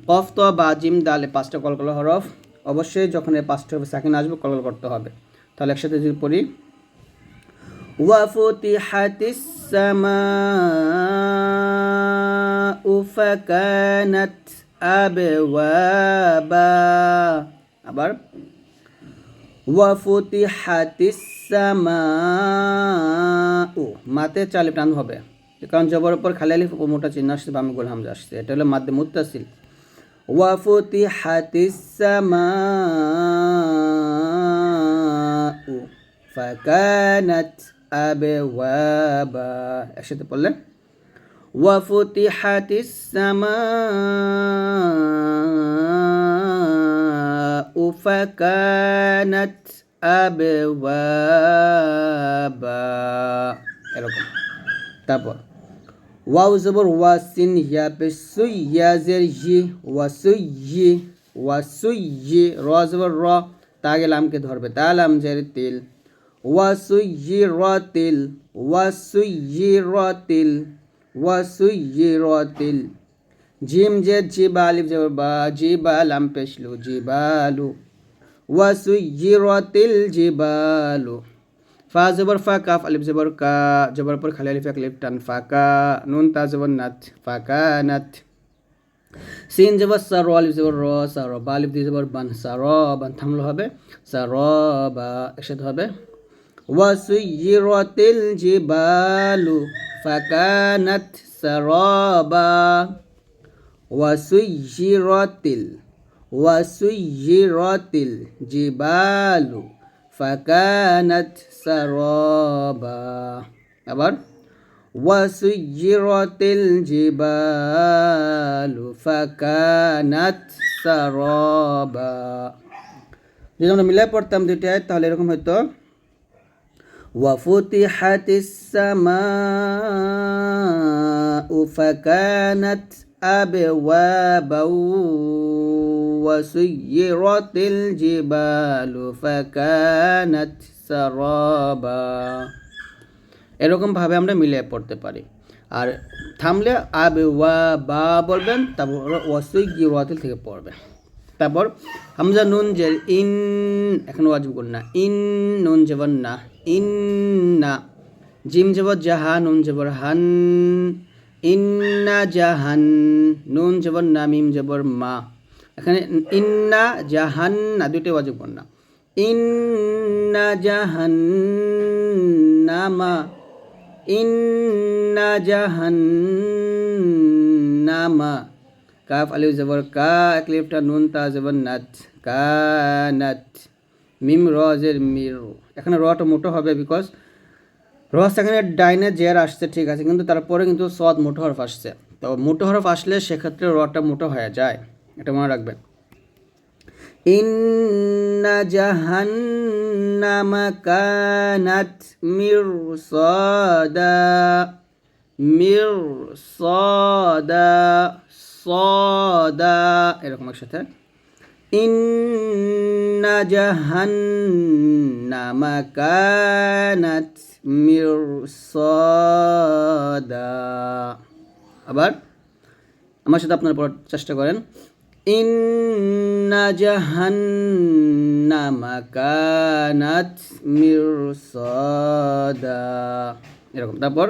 কফ তো বা জিম দালে পাঁচটা কলকলা হরফ অবশ্যই যখন এই পাঁচটা হরফ সাকিন আসবে কলকলা করতে হবে তাহলে একসাথে যদি পড়ি ওয়াফুতিহাতিস সামাউ ফাকানাত আবওয়াবা আবার ওয়াফুতিহাতিস সামাউ মাতে চালে টান হবে কারণ জবর উপর খালি আলিফ ও মোটা চিহ্ন আসছে বামে গোল হামজা আসছে এটা হলো মাদ্দে মুত্তাসিল ওয়াফুতিহাতিস সামাউ ফাকানাত আবওয়াবা একসাথে পড়লে ওয়াফুতিহাতিস সামাউ ফাকানাত আবওয়াবা এরকম তারপর ওয়াও জবর ওয়াসিন ইয়া পেশ সুই ইয়া জের ই ওয়াসুই ওয়াসুই র জবর র তাগে লামকে ধরবে তালাম জের তিল ওয়াসুইরাতিল ওয়াসুইরাতিল ওয়াসুইরাতিল জিম জের জিবা আলিফ জবর বা জিবা লাম পেশলু জিবালু ওয়াসুইরাতিল জিবালু ফা জবর ফা কাফ আলিফ জবর কা জবর পর খালি আলিফ এক লিফ টান ফাকা নুন তা জবর নাত ফাকানাত সিন জবর সার আলিফ জবর র সার বা আলিফ দিয়ে জবর বান সার বান থামলো হবে সার বা একসাথে হবে ওয়াসুইরাতিল জিবালু ফাকানাত সারাবা ওয়াসুইরাতিল জিবালু ফাকানাত সারাবা আবার ওয়াসুইরাতিল জিবালু ফাকানাত সারাবা যদি আমরা মিলাই পড়তাম দুইটা তাহলে এরকম হয়তো ওয়াফুতিহাতিস সামাউ ফাকানাত আবওয়াবাও ওয়াসুইরাতিল জিবালু ফাকানাত সারাবা এরকমভাবে আমরা মিলিয়ে পড়তে পারি আর থামলে আবওয়াবা বলবেন তারপর ওয়াসুইরাতিল থেকে পড়বেন তারপর হামজা নুন জের ইন এখন ওয়াজিব গুণ না ইন নুন জবর না ইন্না জিম জবর জাহা নুন জবর হান ইন্না জাহান নুন জবর না মিম জবর মা এখানে ইন্না জাহান না দুইটাই ওয়াজিব গুণ না ইন্না জাহান্নামা ইন্না জাহান্নামা কাফ আলিফ জবর কা এক লিফটা নুন তা জবর নাত কানাত মিম র জের মির এখানে রটা মোটো হবে বিকজ র সেখানে ডাইনে জের আসছে ঠিক আছে কিন্তু তারপরে কিন্তু সদ মোটো হরফ আসছে তো মোটো হরফ আসলে সেক্ষেত্রে রটা মোটো হয়ে যায় এটা মনে রাখবেন ইন্না জাহান্নামা কানাত মিরসাদা সদা এরকম একসাথে ইন্না জাহান্নামা কানাত মিরসাদা আবার আমার সাথে আপনারা পড়ার চেষ্টা করেন ইন্না জাহান্নামা কানাত মিরসাদা এরকম তারপর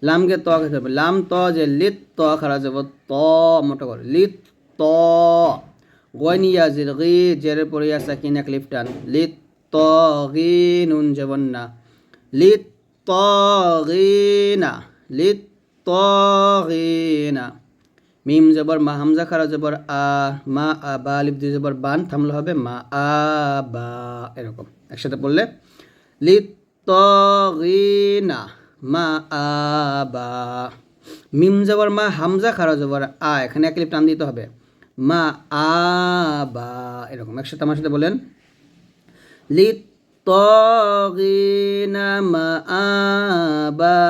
লামকে ত খেতে হবে লাম ত যে লিত ত খারা যাব ত মোটা করে লিত ত গয়নিয়া জির গি জেরের পরে ইয়া সাকিন এক লিফ টান লিত ত গি নুন জবর না লিত ত গিনা লিত ত গিনা মিম জবর মা হামজা খারা জবর আ মা আ বা আলিফ দিয়ে জবর বান থামলে হবে মা আ বা এরকম একসাথে পড়লে লিত্তাগিনা মাআবা। মিম জবর মা, হামজা খারা জবর আ, এখানে এক লিফ টান দিতে হবে। মা আবা, এরকম একসাথে আমার সাথে বলেন, লিত্তাগিনা মাআবা,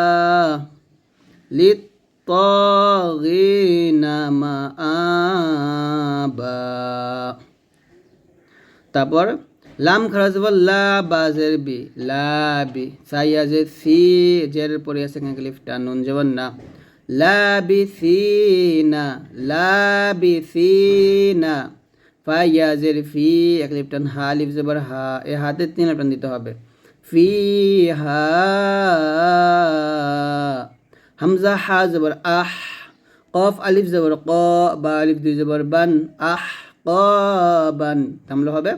লিত্তাগিনা মাআবা। তারপর লাম খারা জবর লা, বা জের বি, লাবি, সাইয়া জের সি, জের পরে আছে এখানে লিফ টান, নুন জবর না, লাবিসিনা, লাবিসিনা, ফাইয়া জের ফি, এক লিফ টান, হা লিফ জবর হা, এ হাতে 3 লিফ টান দিতে হবে। ফিহা, হামজা হা জবর আহ, কফ আলিফ জবর ক, বা আলিফ 2 জবর বান, আহ কবান, থামলে হবে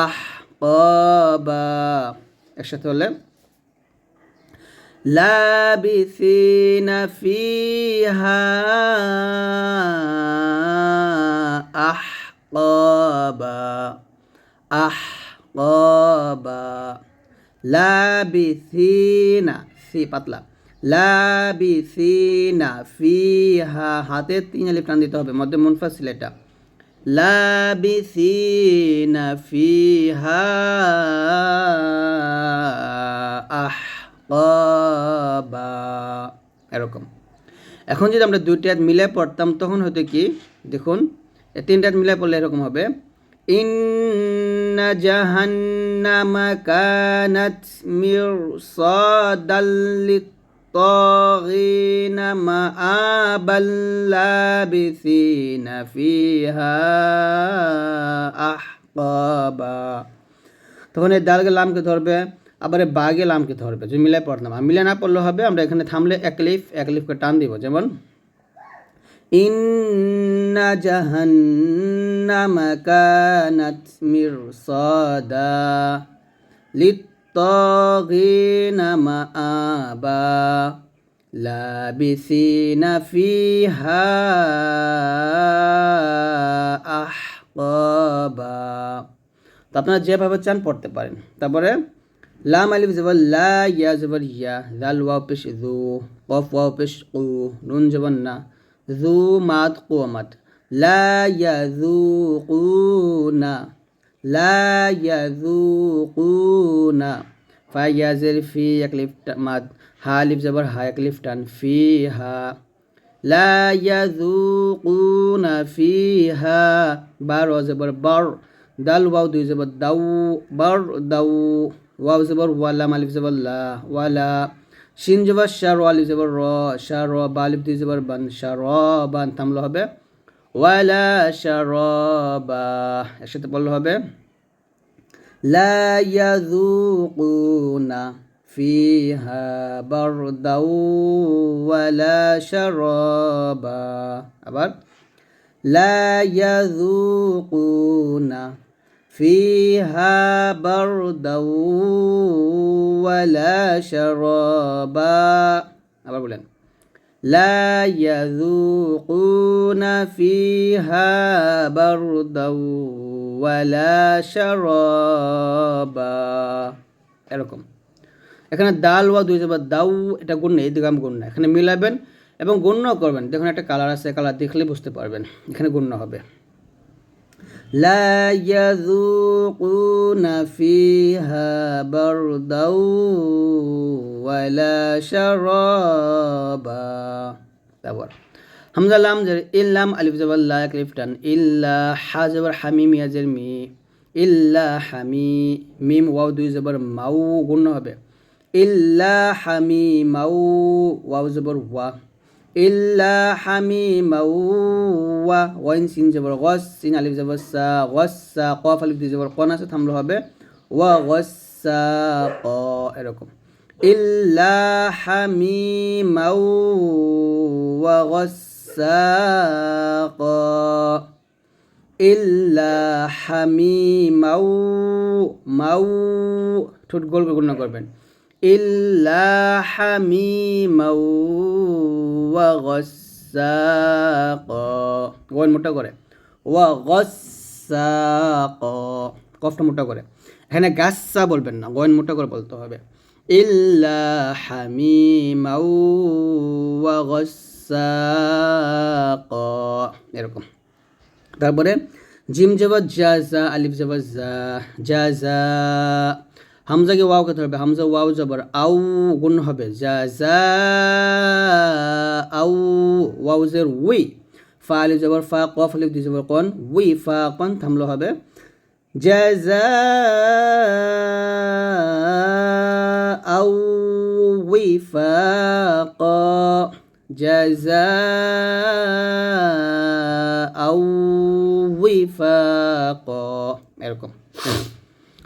আহ কবা। একসাথে হলে লাবিসিনা ফিহা আহকাবা, আহকাবা, লাবিসিনা, সি পাতলা, লাবিসিনা ফিহা, হাতে 3 আলিফ টান দিতে হবে, মধ্যে মুনফাসিল এটা, লাবিসিনা ফিহা আহকাবা, এরকম। এখন যদি আমরা 2টি আয়াত মিলে পড়তাম তখন হয়তো কি, দেখুন 3টা আয়াত মিলে পড়লে এরকম হবে, ইন্না জাহান্নামা কানাত মিরসাদাল লিত্তাগিনা মাআবাল লাবিসিনা ফিহা আহকাবা। তখন এই দালকে লামকে ধরবে, আবার বাগে লামকে ধরবে, যদি মিলে পড়তাম। আর মিলে না পড়লে হবে, আমরা এখানে থামলে এক লিফকে টান দিব, যেমন ইন্না জাহান্নামা কানাত মিরসাদা লিত্তাগিনা মাআবা লাবিসিনা ফিহা আহকাবা। তো আপনারা যেভাবে চান পড়তে পারেন। তারপরে লাম আলিফ জবর লা, ইয়া জবর ইয়া, জাল ওয়াও পেশ জু, কফ ওয়াও পেশ কু, নুন জবর না, জু মাদ কুয়ামাত, লা ইয়াযুকুনা, লা ইয়াযুকুনা, ফা ইয়া জের ফি, এক লিফ মাদ, হা আলিফ জবর হা, এক লিফ টান, ফিহা, লা ইয়াযুকুনা ফিহা, বার ওয়া জবর বার, দাল ওয়াও 2 জবর দাউ, বার দাউ, ওয়াও জবর ওয়ালা, আলিফ জবর লা, ওয়ালা, শিন জবর শা, র আলিফ জবর র, শা র, বা আলিফ 2 জবর বান, শা র বান, থামলে হবে ওয়ালা শারাবা। একসাথে বললে হবে লা ইয়াযুকুনা ফিহা বারদাউ ওয়ালা শারাবা। আবার লা ইয়াযুকুনা ফিহা বারদাউ ওয়ালা শারাবা। আবার বলেন লা ইয়াযুকুনা ফিহা বারদাউ ওয়ালা শারাবা। এরকম। এখানে দাল ওয়া 2 জবর দাউ, এটা গুণ, এই দিকে গুণ না, এখানে মিলাবেন এবং গণ্য করবেন। দেখুন একটা কালার আছে, কালার দেখলে বুঝতে পারবেন, এখানে গণ্য হবে লা ইয়াযুকুনা ফিহা বারদাউ ওয়ালা শারাবা। তারপর হামজা লাম জের ইল্লাম, আলিফ জবর লা, এক লিফ টান, ইল্লা, হা জবর হামিম, ইয়া জের মি, ইল্লা হামি, মিম ওয়াও 2 জবর মাউ, গুণ হবে ইল্লা হামিমাউ, ওয়াও জবর ওয়া, ইল্লা হামিমাউ ওয়া, ওয়াইন সিন জবর গস, সিন আলিফ জবর সা, গসসা, কফ আলিফ 2 জবর কোন আছে, থামলে হবে ওয়া গসসা ক। এরকম ইল্লা হামিমাউ ওয়া গসসা ক, ইল্লা হামিমাউ, মাউ ঠোঁট গোল করে গুণ করবেন, ইল্লা হামিমাউ ওয়া গসসাক, গোল মোটা করে, ওয়া গসসাক, কফটা মোটা করে। এখানে গাসা বলবেন না, গয়ন মোটা করে বলতে হবে। ইল্লা হামিমাও ওয়া গাসসাকা, এরকম। তারপরে জিম জবর জাজা, আলিফ জবর জা, জাজা। হামজাকে ওয়াও করতে হবে, হামজা ওয়াও জবর আউ, গুণ হবে জাজা আউ, ওয়াও জের উই, ফা আলিফ জবর ফা, কফ আলিফ দুই জবর কন, উই ফা কন, থামলো হবে জাজা আউ উইফাকা, জাজা আউ উইফাকা, এরকম।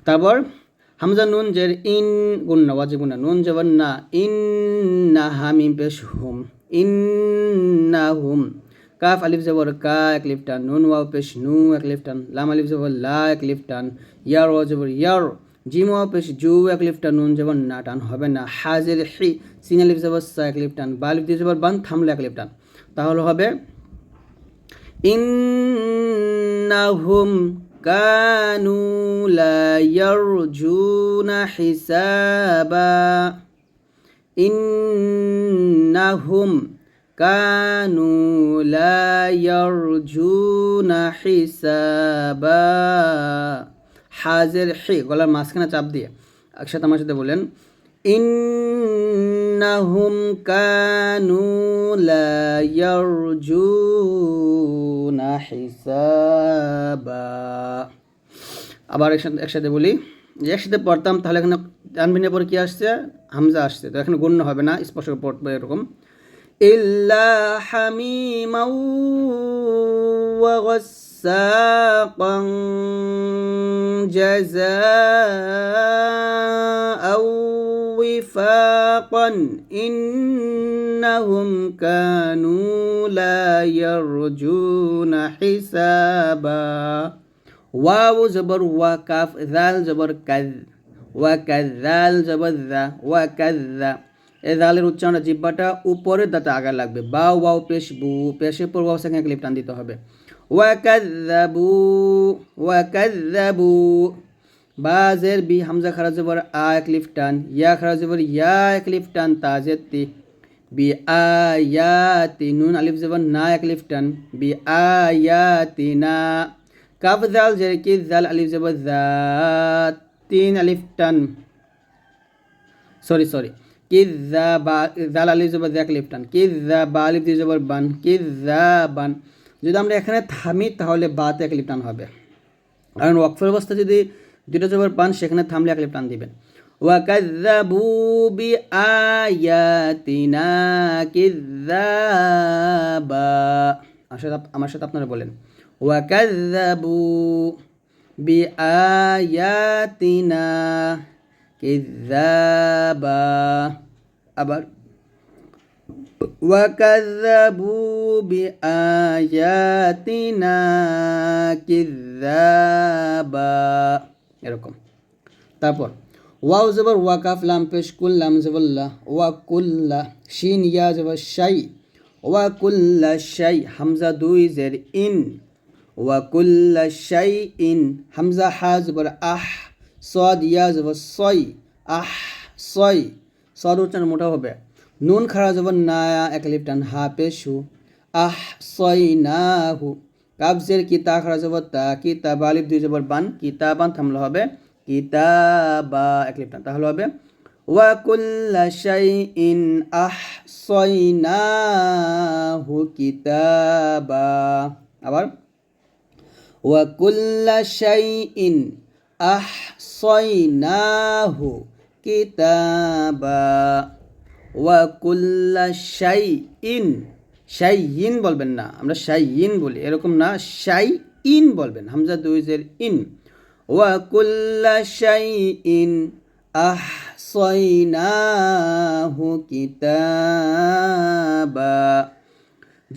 তারপর হামজা নুন জের ইন, গুন্না ওয়াজিব গুন্না, নুন জবর না, ইন্না হামিম পেশ হুম, ইন্না হুম। কাফ আলিফ জবর কা, এক লিফ টান, নুন ওয়াও পেশ নু, এক লিফ টান, লাম আলিফ জবর লা, এক লিফ টান, ইয়ার ওয়াও জবর ইয়ার, জিম ওয়াও পেশ জু, এক লিফ টান, নুন জবর না, টান হবে না, হাজের হি, সিন আলিফ জবর সা, এক লিফ টান, বা আলিফ দুই জবর বান, থামলে এক লিফ টান। তাহলে হবে ইন্নাহুম কানু লা ইয়ারজুনা হিসাবা, ইন্নাহুম কানু লা ইয়ারজুনা হিসাবা। হাজের হি, গলার মাঝখানে চাপ দিয়ে একসাথে আমার সাথে বলেন, ইন্নাহুম কানু লা ইয়ারজুনা হিসাবা। আবার একসাথে বলি, যে একসাথে পড়তাম তাহলে এখানে তানবিনের পরে কি আসছে, হামজা আসছে, তো এখানে গণ্য হবে না, স্পষ্ট পড়বে এরকম, ইল্লা হামিমাও ওয়া গাসসাকান জাযাআও ওয়িফাকান ইন্নাহুম কানু লা ইয়ারজুনা হিসাবা। ওয়াও জবর ওয়া, কাফ জাল জবর কাজ, ওয়া কাযাল জবর যা, ওয়া কাযা। এই জালের উচ্চারণ জিহ্বাটা উপরের দাঁতে আগা লাগবে, বা ওয়াও পেশ বু, পেশের পর ওয়াও সেখানে ক্লিপ টান দিতে হবে, ওয়া কাযাবু, ওয়া কাযাবু। বাজের বি, হামজা খারা জবর আ, এক লিফ টান, ইয়া খারা জবর ইয়া, এক লিফ টান, তাজের তি, বি আয়াতি, নুন আলিফ জবর না, এক লিফ টান, বি আয়াতিনা। কাফ জাল জের কি, জাল আলিফ জবর যা, তিন আলিফ টান, সরি কিযা বা, জাল আলিফ জবর এক লিফ টান, কিযা বা আলিফ দুই জবর বান, কিযা বান। যদি আমরা এখানে থামি তাহলে বাতে এক লিফ টান হবে, কারণ ওয়াকফের অবস্থা যদি দুটো জবর পান সেখানে থামলে এক লিফ টান দিবেন। ওয়াকাযযাবু বিআয়াতিনা কিযযাবা। আমার সাথে আপনারা বলেন, ওয়াকাযযাবু বিআয়াতিনা কিযযাবা। আবার ওয়াকাযযাবু বিআয়াতিনা কিযযাবা, এরকম। তারপর ওয়াও জবর ওয়া, কাফ লাম পেশ কুল, লাম জবর লা, ওয়া কুল্লা, শিন ইয়া জবর শাই, ওয়া কুল্লা শাই, হামজা দুই জের ইন, ওয়া কুল্লা শাই ইন, হামজা হা জবর আহ, সদ ইয়া জবর সই, আহ সই, সদ উচ্চারণ মোটা হবে, নুন খারা জবর না, এক লিফ টান, হা পেশু, আহ সই না হু। কাবজের কিতা খারা জবর তা, কিতাবা আলিফ দুই জবর বান, কিতাবান, থামলে হবে কিতাবা, এক লিফ টান, তাহলে হবে ওয়া কুল্লা শাইইন আহসাইনাহু কিতাবা। আবার ওয়া কুল্লা শাইইন আহসাইনাহু কিতাবা, ওয়া কুল্লা শাইইন, শাইইন বলবেন না, আমরা শাইইন বলি, এরকম না, শাইইন বলবেন, হামজা দুই জের ইন, ওয়া কুল্লা শাইইন আহসাইনাহু কিতাবা।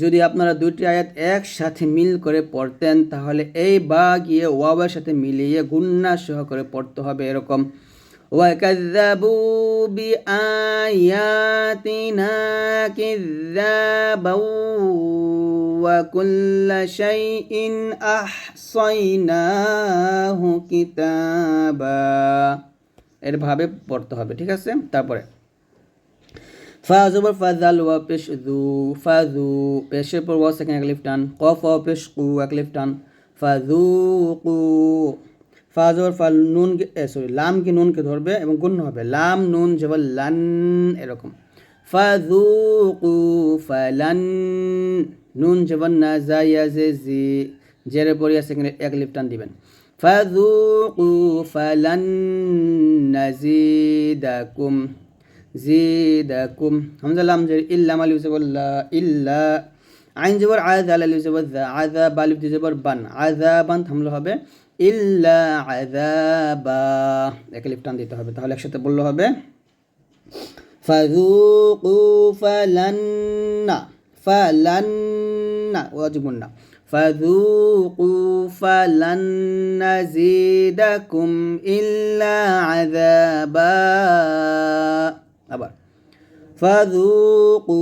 যদি আপনারা দুটি আয়াত একসাথে মিল করে পড়তেন তাহলে এই বা গিয়ে ওয়াবের সাথে মিলিয়ে গুন্না সহ করে পড়তে হবে, এরকম وكذبوا بآياتنا كذابا وكل شيء أحصيناه كتابا এরভাবে পড়তে হবে, ঠিক আছে। তারপরে ফা জবর ফাজাল ওয়া পেশ যু, ফাজু পেশের পর ওয়া সেকেন্ড এক লিফ টান, কফ ওয়া পেশ কু এক লিফ টান, ফাজুকু। ফা জবর ফা নুন লাম কি নুনকে ধরবে এবং গুণ হবে, লাম নুন জবর লান এরকম। ফাজুকু ফালান, নুন জবর না জায়া জে জি, জের পর ইয়া সেকেন্ড এক লিফ টান দিবেন। ফাজুকু ফালান নাজিদাকুম, জিদাকুম। হামজা লাম জের ইল্লা মালিফ জবর লা, ইল্লা। আইন জবর আযা লালিফ জবর যা, আযা বালিফ জবর বান, আযাবান থামলে হবে ইল্লা আযাবা, এক লিফ টান দিতে হবে। তাহলে একসাথে বললে হবে ফাযুকু ফালান্না, ফালান্না ওয়াজিবুন না, ফাযুকু ফালান নাজিদাকুম ইল্লা আযাবা। আবার ফাযুকু,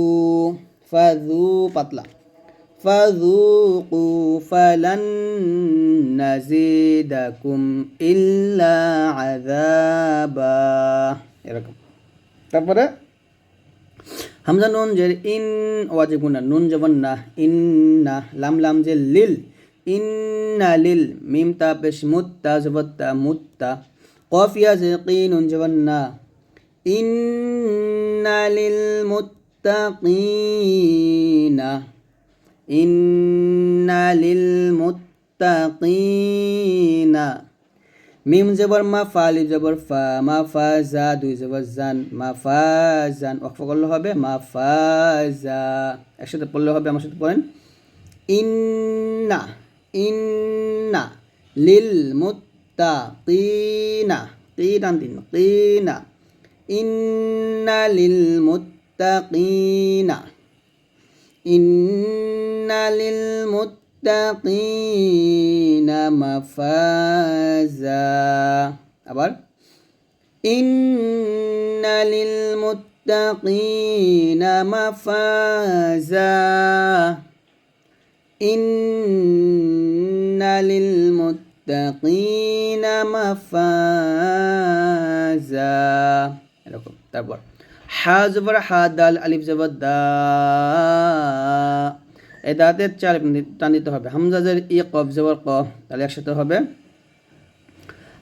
ফাযু পাতলা, ফাযুকু ফালান নাজিদাকুম ইল্লা আযাবা এরকম। তারপরে হামজা নুন জের ইন ওয়াজিব গুনা, নুন জবর না, ইন্না। লাম লাম জের লিল, ইন্না লিল। মিম তা পেশ মুত্তা জবর তা, মুত্তা। কফ ইয়া জের কি নুন জবর না, ইন্না লিল মুত্তাকিনা, ইন্না লিল মুত্তাকিনা। মিম জবর মা, ফা লিফ জবর ফা, মা ফা জা দুই জবর জান, মা ফা জান। ওয়াকফ করলে হবে মা ফা জা। একসাথে পড়লে হবে, আমার সাথে পড়েন ইন্না, ইন্না লিল মুত্তাকিনা, কিনান দিন কিনা, ইন্না লিল মুত্তাকিনা, ইন্না লিল মুত্তাকিনা মাফাজা। আবার ইন্না লিল মুত্তাকিনা মাফাজা, ইন্না লিল মুত্তাকিনা মাফাজা এরকম। তারপর হা জবর হা, দাল আলিফ জবর দা, এই দাঁতের চার টান দিতে হবে। হামজা জের ই, কফ জবর ক, তাহলে একসাথে হবে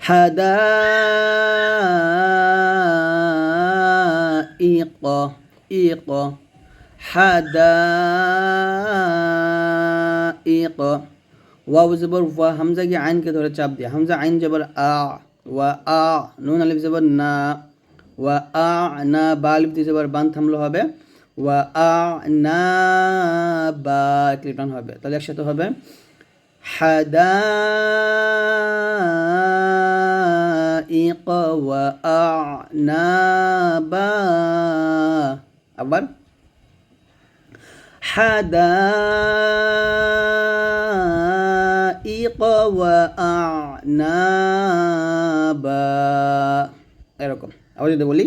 হাদা ই ক, ই ক, হাদা ই ক। ওয়াও জবর ওয়া, হামজা কি আইনকে ধরে চাপ দিয়ে, হামজা আইন জবর আ, ওয়া আ। নুন আলিফ জবর না, ওয়া আ না, বা আলিফ দিয়ে জবর বান থামলে হবে ওয়া আ না বা, ক্লিপটান হবে। তাহলে একসাথে হবে হাদাইক ওয়া আ'নাবা। আবার হাদাইক ওয়া আ'নাবা এরকম। আবার যদি বলি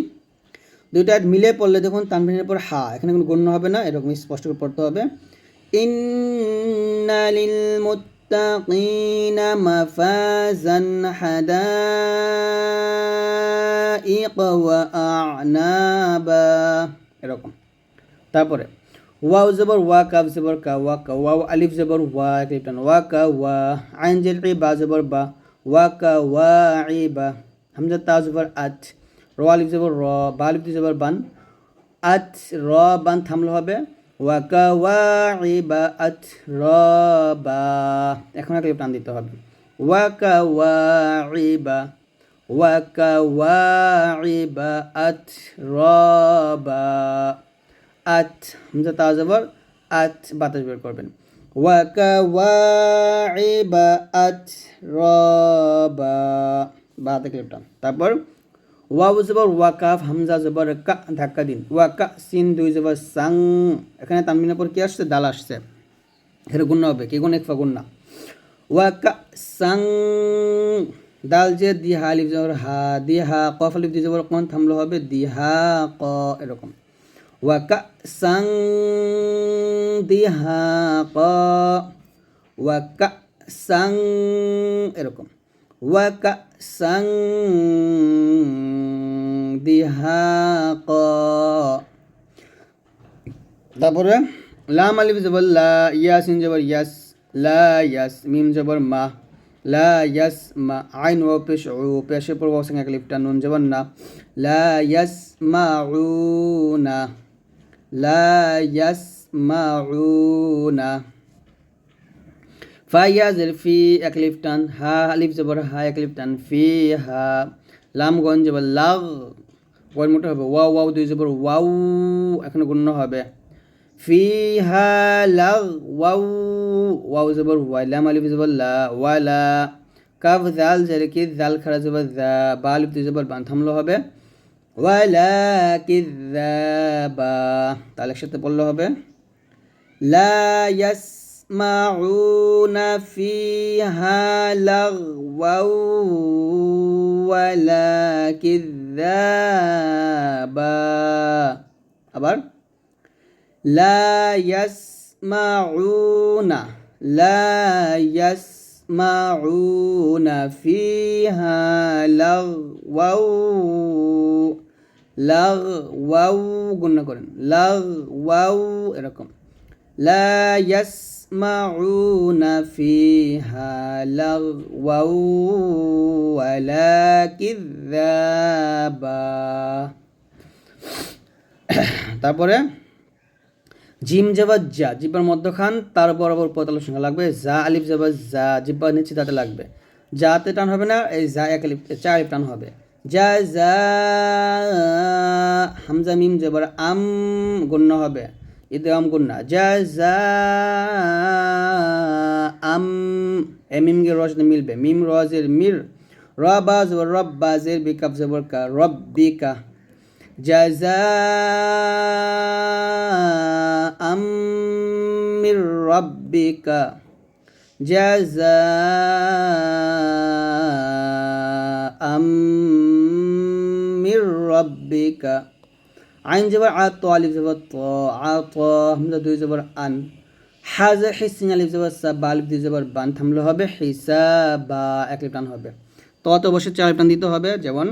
দুইটা মিলে পড়লে দেখুন তানবিনের পর হা, এখানে কোনো গণ্য হবে না, এরকম স্পষ্ট করে পড়তে হবে ইন্না লিল মুত্তাকিনা মাফাজান হাদাইক ওয়া আ'নাবা এরকম। তারপরে ওয়াও জবর ওয়া, কাফ জবর কা, ওয়া কা, ওয়াও আলিফ জবর ওয়া, ক্লিপটান ওয়া কা ওয়া। আইন জের ই, বা জবর বা, ওয়া কা ওয়া ই বা। হামজা তা জবর আত, র আলিফ জবর র, বা আলিফ জবর বান, আত র বান থামলে হবে ওয়া কা ওয়া ই বা আত র বা। এখন একটা টান দিতে হবে ওয়া কা ওয়া ই বা, ওয়া কা ওয়া ই বা আত র বা। আত হামজা তা জবর আত, বাতাস বের করবেন ওয়া কা ওয়া ই বা আত র বা, বাতে ক্লিপটা। তারপর ওয়াও জবর ওয়া, কাফ হামজা জবর কা, ধাক্কা দিন ওয়া কা, সিন দুই জবর সাং। এখানে তানবিনের পর কি আসছে, দাল আসছে, এর গুণ হবে কি গুণ, একফা গুণ না। ওয়া কা সাং, দাল যে দিহা আলিফ জবর হা, দিহা কফ আলিফ দিয়ে জবর কোন থামলো হবে দিহা ক এরকম। ওয়া কা সাং দিহা ক, ওয়া কা সাং এরকম, ওয়া কা সাং দিহা ক। তারপরে লাম আলিফ জবর লা, ইয়াসিন জবর ইয়াস, লা ইয়াস, মিম জবর মা, লা ইয়াস মা, আইন ও পেশ ও, পেশের পর ওয়াসিং এক লিফটা, নুন জবর না, লা ইয়াস মা না, লা ইয়াস মা না। ফা ইয়া জের ফি এক লিফ টান, হা আলিফ জবর হা এক লিফ টান, ফি হা। লাম গন জবর লাগ, গন মোটা হবে, ওয়াও ওয়াও দুই জবর ওয়াউ, এখানে গুণ্য হবে, ফিহা লাগওয়াউ, ওয়াও জবর ওয়া, লাম আলিফ জবর লা, ওয়ালা। কাফ জাল জের কি, জাল খারা জবর জা, বা আলিফ দুই জবর বান থামলো হবে, ওয়ালা কিযাবা। তাহলে একসাথে পড়লে হবে লা ইয়াসমাউনা ফিহা লাগওয়াউ ওয়ালা কিযাবা। আবার লা ইয়াসমাউনা, লা ইয়াসমাউনা ফিহা লাগওয়াউ, লাগওয়াউ গুণ করেন, লাগওয়াউ এরকম, লা ইয়াসমাউনা ফিহা লাগওয়াউ ওয়ালা কিযাবা। তারপরে জিম জবর যা, জিব্বার মধ্যখান তার বরাবর পতালোর সঙ্গে লাগবে, যা আলিফ জবর যা, জিব্বার নিচে তাতে লাগবে, যাতে টান হবে না, এই যা এক আলিফ চার আলিফ টান হবে, যা যা। হামজা মিম জবর আম, গুণ্য হবে, ইদগাম গুন্না, যা যা আম, এ মিম গে রজ মিলবে, মিম রজের মির, রবা জবর রব, বাজের বিকাপ জবর কা, রব্বিকা, জাযাআম মির রাব্বিকা, জাযাআম মির রাব্বিকা। আইন জবর আত, আলিফ জবর ত, আত, হামজা দুই জবর আন, হাজা হিসিন আলিফ জবর সা, বা আলিফ দুই জবর বান থামলে হবে হিসাবা, এক লিফ টান হবে, তো অবশ্যই চার লিফ টান দিতে হবে, যেমন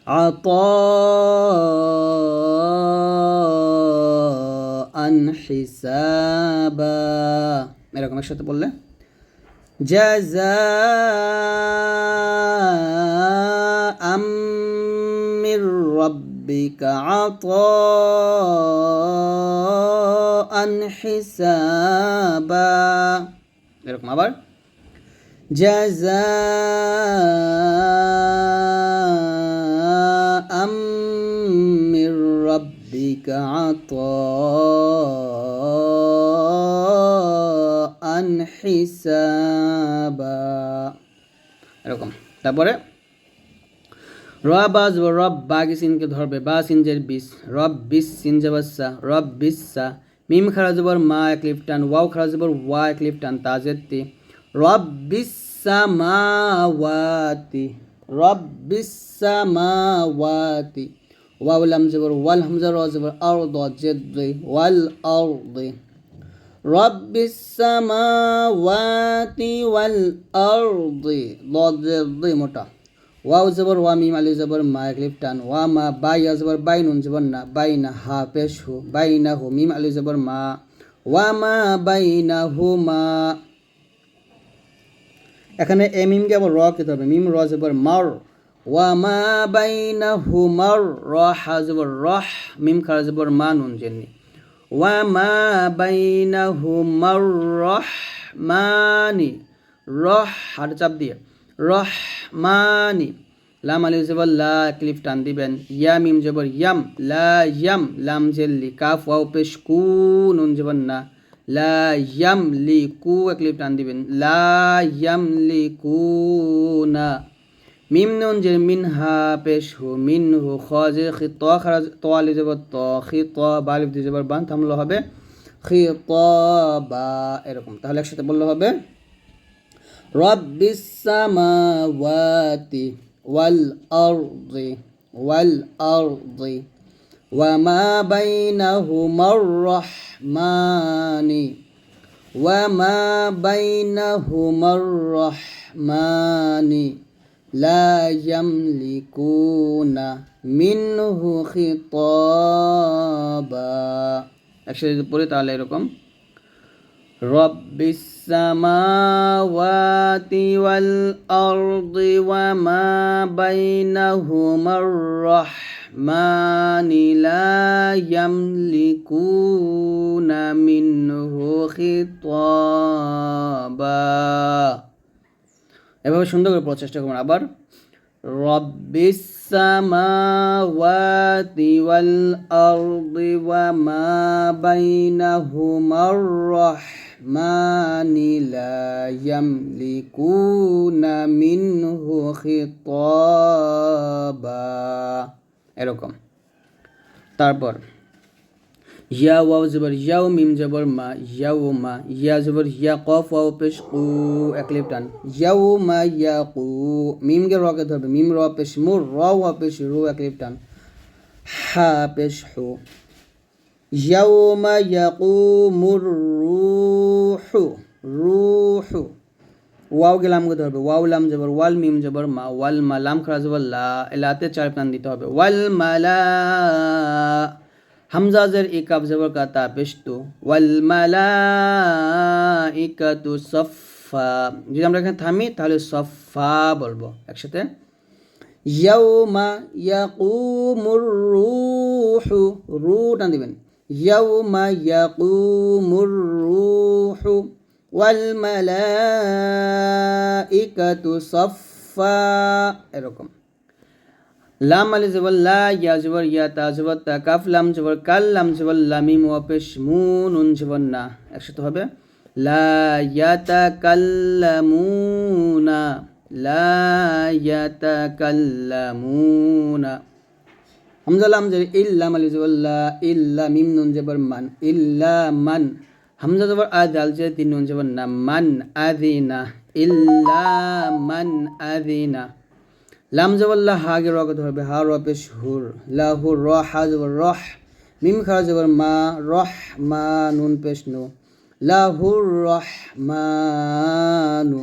আতাআন হিসাবা এরকম একসাথে বললে, জাযাআম মির রাব্বিকা আতাআন হিসাবা এরকম। আবার জাযাআম মির রাব্বিকা আতাআন হিসাবা এরকম। তারপরে রব আজ রব, বাগি সিনকে ধরবে, বা সিন জের বিস, রব বিস সিন জবসা, রব বিসা, মিম খারা জবর মা এক লিফ টান, ওয়াও খারা জবর ওয়া এক লিফ টান, তাজের তি, রব্বিস সামাওয়াতি, রব্বিস সামাওয়াতি, ওয়াও লাম জবর ওয়াল, হামজা র জবর আরদ জেদ্দি, ওয়াল আরদি, রব্বিস সামাওয়াতি ওয়াল আরদি, লদ জেদ্দি মোটা, ওয়াও জবর ওয়া, মিম আলিফ জবর মা এক লিফ টান, ওয়া মা, বাই জবর বাই, নুন জবর না, বাইনা হা পেশ হু, বাইনা হু, মিম আলিফ জবর মা, ওয়া মা বাইনা হু মা। এখানে এ মিমকে আবার র খেতে হবে, মিম র জবর মার, ওয়া মা বাইনা হু মার, র হা জবর রহ, মিম খারা জবর মা, নুন জেননি, ওয়া মা বাইনা হু মার রহ মানি, রহ হাট চাপ দিয়ে রহ মানি, লাম আলিফ জবর লা এক লিফ টান দিবেন, ইয়া মিম জবর ইয়াম, লা ইয়াম, লাম জেল্লি, কাফ ওয়াও পেশ কু, নুন জবর না, লা ইয়ামলিকু এক লিফ টান দিবেন, লা ইয়ামলিকুনা, মিম নুন জের মিন হা পেশ হু, মিন হু, খ জের খি, ত খারা ত আলিফ জবর ত, খি ত, বা আলিফ দুই জবর বান থামলো হবে খি ত বা এরকম। তাহলে একসাথে বললে হবে রব্বিস সামাওয়াতি ওয়াল আরদি ওয়া মা বাইনাহুমার রহমানি وما بينهما الرحمن لا يملكون منه خطابا একসাথে যদি পড়ি তাহলে এরকম রব্বিস সামাওয়াতি ওয়াল আরদি ওয়া মা বাইনাহুমার রহমানি লা ইয়ামলিকুনা মিনহু খিতাবা। এভাবে সুন্দর করে পড়ার চেষ্টা করবেন। আবার রব্বিস সামাওয়াতি ওয়াল আরদি ওয়া মা বাইনাহুমার রহমানি লা ইয়ামলিকুনা মিনহু খিতাবা, এরকম। তারপর ইয়া ওয়াও জবর ইয়াও, মিম জবর মা, ইয়াও মা, ইয়া জবর ইয়া, কফ ওয়াও পেশ কু, এক লিপ টান, ইয়াও মা ইয়াকু, মিম কে র কে ধরবে, মিম র পেশ মু, র ওয়া পেশ রু, এক লিপ টান, হা পেশ হু, ইয়াও মা ইয়াকুমুর রূহু, রূহু, ওয়াও কে লাম কে ধরবে, ওয়াও লাম জবর ওয়াল, মিম জবর মা, ওয়াল মা, লাম খারা জবর লা, এলাতে চার টান দিতে হবে, ওয়াল মালা, হামজা জের ইকাব জবর কা, তা পেশ তু, ওয়াল মালাইকাতু সফফা, যদি আমরা এখানে থামি তাহলে সফফা বলবো একসাথে। ইয়াউমা ইয়াকুমুর রূহু, রু টান দিবেন, ইয়াউমা ইয়াকুমুর রূহু ওয়াল মালাইকাতু সফফা, এরকম। লাম আলিফ জবর লা, ইয়া জবর ইয়া, তা জবর তা, কাফ লাম জবর কাল, লাম জবর লা, মিম ওয়া পেশ মু, নুন জবর না, একসাথে হবে লা ইয়াতাকাল্লামুনা, লা ইয়াতাকাল্লামুনা। হামজা লাম জবর ইল, লাম আলিফ জবর লা, ইল্লা, মিম নুন জবর মান, ইল্লা মান, হামজা জবর আ, দাল জের তিন, নুন জবর না, মান আযিনা, ইল্লা মান আযিনা। লাম জবর লা, হা কে র কে ধরবে, হা র পেশ হুর, লাহুর, র হা জবর রহ, মিম খা জবর মা, রহ মা, নুন পেশ নু, লাহুর রহমানু।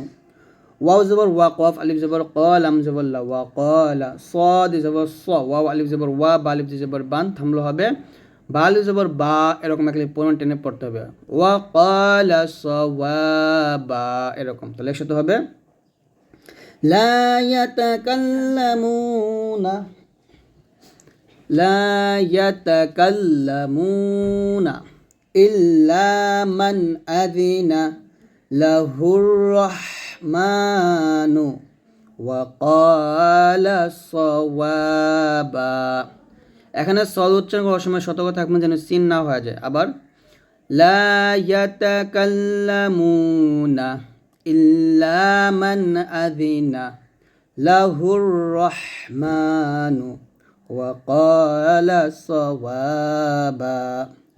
ওয়াও জবর ওয়া, কফ আলিফ জবর ক, লাম জবর লা, ওয়া ক্বালা, সাদ জবর স, ওয়াও আলিফ জবর ওয়া, বা আলিফ জবর বান, থামলো হবে বা আলিফ জবর বা, এরকম এক লিপ পূর্ণ টেনে পড়তে হবে, ওয়া ক্বালা সাওয়াবা, এরকম। তাহলে একসাথে হবে লা ইয়াতাকাল্লামুনা, লা ইয়াতাকাল্লামুনা ইল্লা মান আযিনা লাহুর রহমানু ওয়া ক্বালা সাওয়াবা। এখানে সদ উচ্চারণ করার সময় সতর্ক থাকবেন যেন সিন না হয়ে যায়। আবার লা ইয়াতাকাল্লামুনা ইল্লা মান আযিনা লাহুর রহমানু ওয়া ক্বালা সাওয়াবা।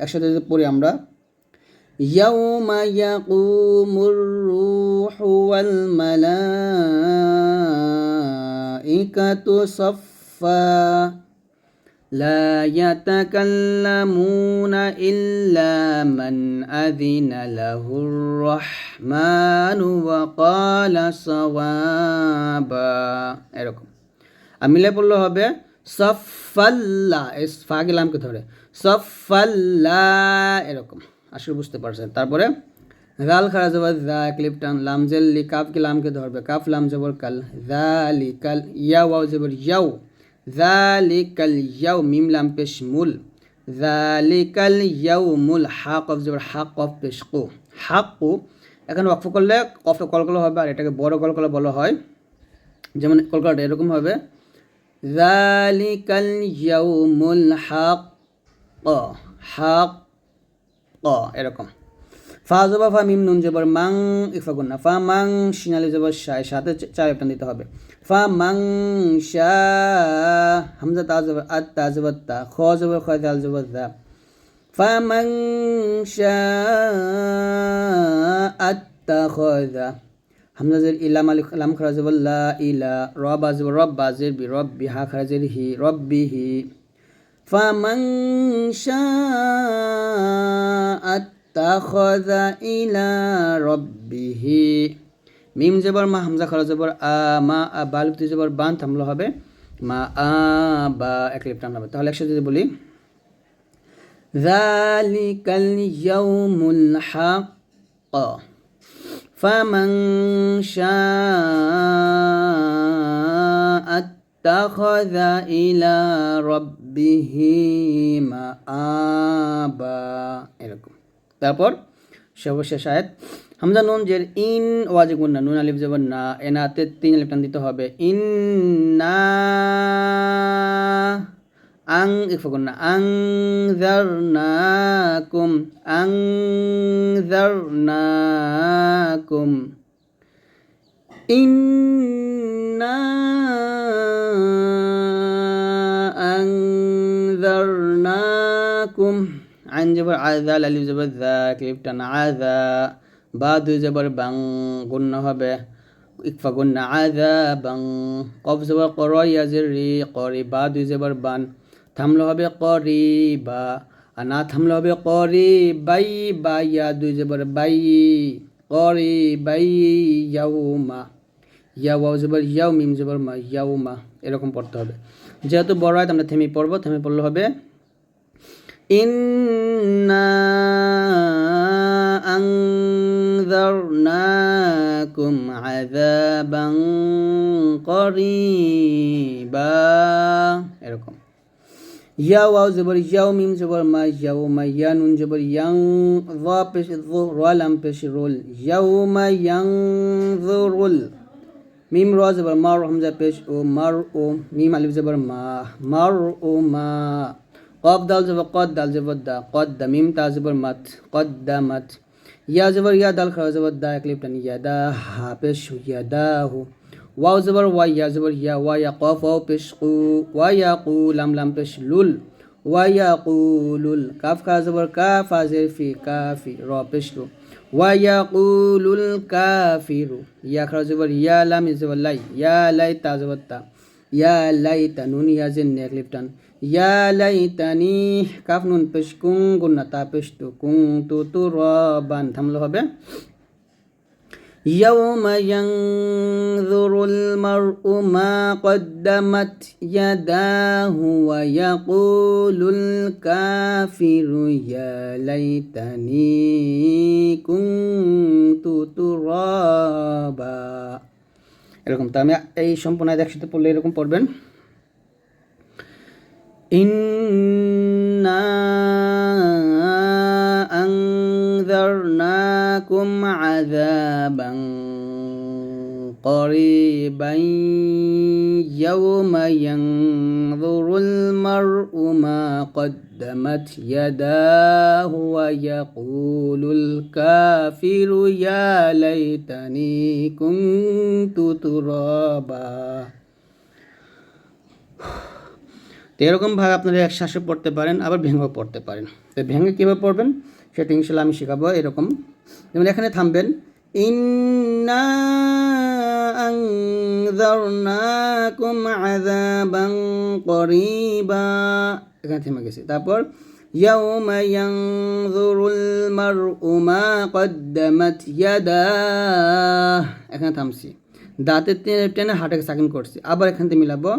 একসাথে যদি পড়ি আমরা, ইয়াউমা ইয়াকুমুর রূহু ওয়াল মালাইকাতু সাফফা লা ইয়াতাকাল্লামুনা ইল্লা মান আযিনা লাহুর রহমানু ওয়া ক্বালা সাওয়াবা, এরকম। আর মিলে পড়লে হবে সফাল্লা, এই ফা গেলামকে ধরে সফাল্লা, এরকম। আসলে বুঝতে পারছেন। তারপরে গাল খারা জবর যা, ক্লিপ টান, লাম জেল লি, কাফ কে লামকে ধরবে, কাফ লাম জবর কাল, যালিকাল, ইয়া ওয়াও জবর ইয়াও, যালিকাল ইয়াও, মিম লাম পেশ মুল, যালিকাল ইয়াউমুল, হা কফ জবর হা, কফ পেশ কু, হাক্কু। এখানে ওয়াকফ করলে কফটা কলকলা হবে, আর এটাকে বড় কলকলা বলা হয়। যেমন কলকাতা এরকম হবে যালিকাল ইয়াউমুল হাক্ক, হাক্ক, এরকম। ফা জবর ফা, মিম নুন জবর মাং, ইকফা গুন্না, ফা মাং, শিনালি জবর শায়, সাথে চার টান দিতে হবে, ফা মাং শা, হামজা তা জবর আত, তা জবর তা, খ জবর খ, দাল জবর দা, ফা মাং শা আত্তাখাযা, হামজাজের ইলাম আলিফ লাম খারাজের লা ইলা র বাজের রব বাজের বি রব বিহা খারাজের হি রব্বিহি ফামান শাআ আত্তাখাযা ইলা রব্বিহি মিম জবর মা হামজা খারা জবর আ মা বাল জবর বান থামলো হবে মা আ বা এক লিপ টান হবে। তাহলে একসাথে যদি বলি যালিকাল ইয়াউমুল হাক্ক ফামান শাআ আত্তাখাযা ইলা রাব্বিহি মাআবা, এরকম। তারপর সর্বশেষ আয়াত হামজা নুন জের ইন ওয়াজিব গুন্না নুন আলিফ জবর না এনাতে 3 আলিফ টান দিতে হবে ইন্না আং ইকফা গুন্না আনজারনাকুম ইন্না আনজারনাকুম আইন জবর আযা আলিফ জবর যা ক্লিপ টান আযা বা দুই জবর বাং গুন্না হবে ইকফা গুন্না আযা বাং কফ জবর কর ইয়াজের রি করি বা দুই জবর বান থামলো হবে করিবা আর না থামলো হবে করিবাই বা ইয়া দুই জবর বাই করিবাই ইয়াউমা ইয়া ওয়াও জবর ইয়াও মিম জবর মা ইয়াউমা, এরকম পড়তে হবে। যেহেতু বড় আয়াত আমরা থেমে পড়বো, থেমে পড়লে হবে ইন্না আনজারনাকুম আযাবান করিবা, এরকম। ইয়া ওয়াও জবর ইয়াও মিম জবর মা ইয়াউমা ইয়া নুন জবর ইয়াং যা পেশ যু রা লাম পেশ রুল ইয়াউমা ইয়ানজুরুল মিম রা জবর মার হামজা পেশ ও মার ও মিম আলিফ জবর মা মার ও মা কফ দাল জবর কদ দাল জবর দা কদ দা মিম তা জবর মাত কদ্দামাত ইয়া জবর ইয়া দাল খা জবর দা এক লিপ টান ইয়াদা হা পেশ ইয়াদাহু ওয়াও জবর ওয়া ইয়া জবর ইয়া ওয়া ইয়া কফ ওয়াও পেশ কু ওয়া ইয়াকু লাম লাম পেশ লুল ওয়া ইয়াকুলুল কাফ খা জবর কাফ আজের ফি কাফি র পেশ লু ওয়া ইয়াকুলুল কাফিরু ইয়া খা জবর ইয়া লাম জবর লাই ইয়া লাই তা জবর তা ইয়া লাইতা নুন ইয়াজের নে এক লিপ টান ইয়া লাইতানি কাফ নুন পেশ কুং গুন্না তা পেশ তু কুং তু তুরাবান থামলো হবে يوم ينظر المرء ما قدمت يداه ويقول الكافر يا ليتني كنت ترابا, এরকম। তো আমি এই সম্পূর্ণ একসাথে পড়লে এরকম পড়বেন ইন্না أنذرناكم عذابا قريبا يوم ينظر المرء ما قدمت يداه ويقول الكافر يا ليتني كنت ترابا। তো এরকমভাবে আপনারা একশ্বাসে পড়তে পারেন, আবার ভেঙেও পড়তে পারেন। তো ভেঙে কীভাবে পড়বেন সেটা ইনশাল্লাহ আমি শেখাবো। এরকম যেমন এখানে থামবেন ইন্না আনজারনাকুম আযাবান করিবা, এখানে থেমে গেছে। তারপর ইয়াউমা ইয়ানজুরুল মারউ মা কদ্দামাত ইয়াদাহ, এখানে থামছি, দাঁতে টেনে হাঁটাকে সাকিন করছি। আবার এখান থেকে মিলাবো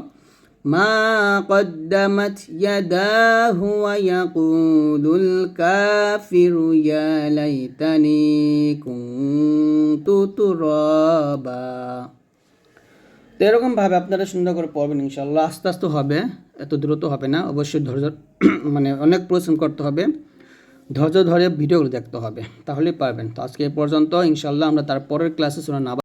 মা কদ্দামাত ইয়াদাহু ওয়া ইয়াকুলুল কাফিরু ইয়া লাইতানি কুনতু তুরাবা। তো এরকমভাবে আপনারা সুন্দর করে পড়বেন ইনশাআল্লাহ। আস্তে আস্তে হবে, এত দ্রুত হবে না। অবশ্যই ধৈর্য মানে অনেক পরিশ্রম করতে হবে, ধৈর্য ধরে ভিডিওগুলো দেখতে হবে, তাহলেই পারবেন। তো আজকে এ পর্যন্ত, ইনশাআল্লাহ আমরা তার পরের ক্লাসে শোনা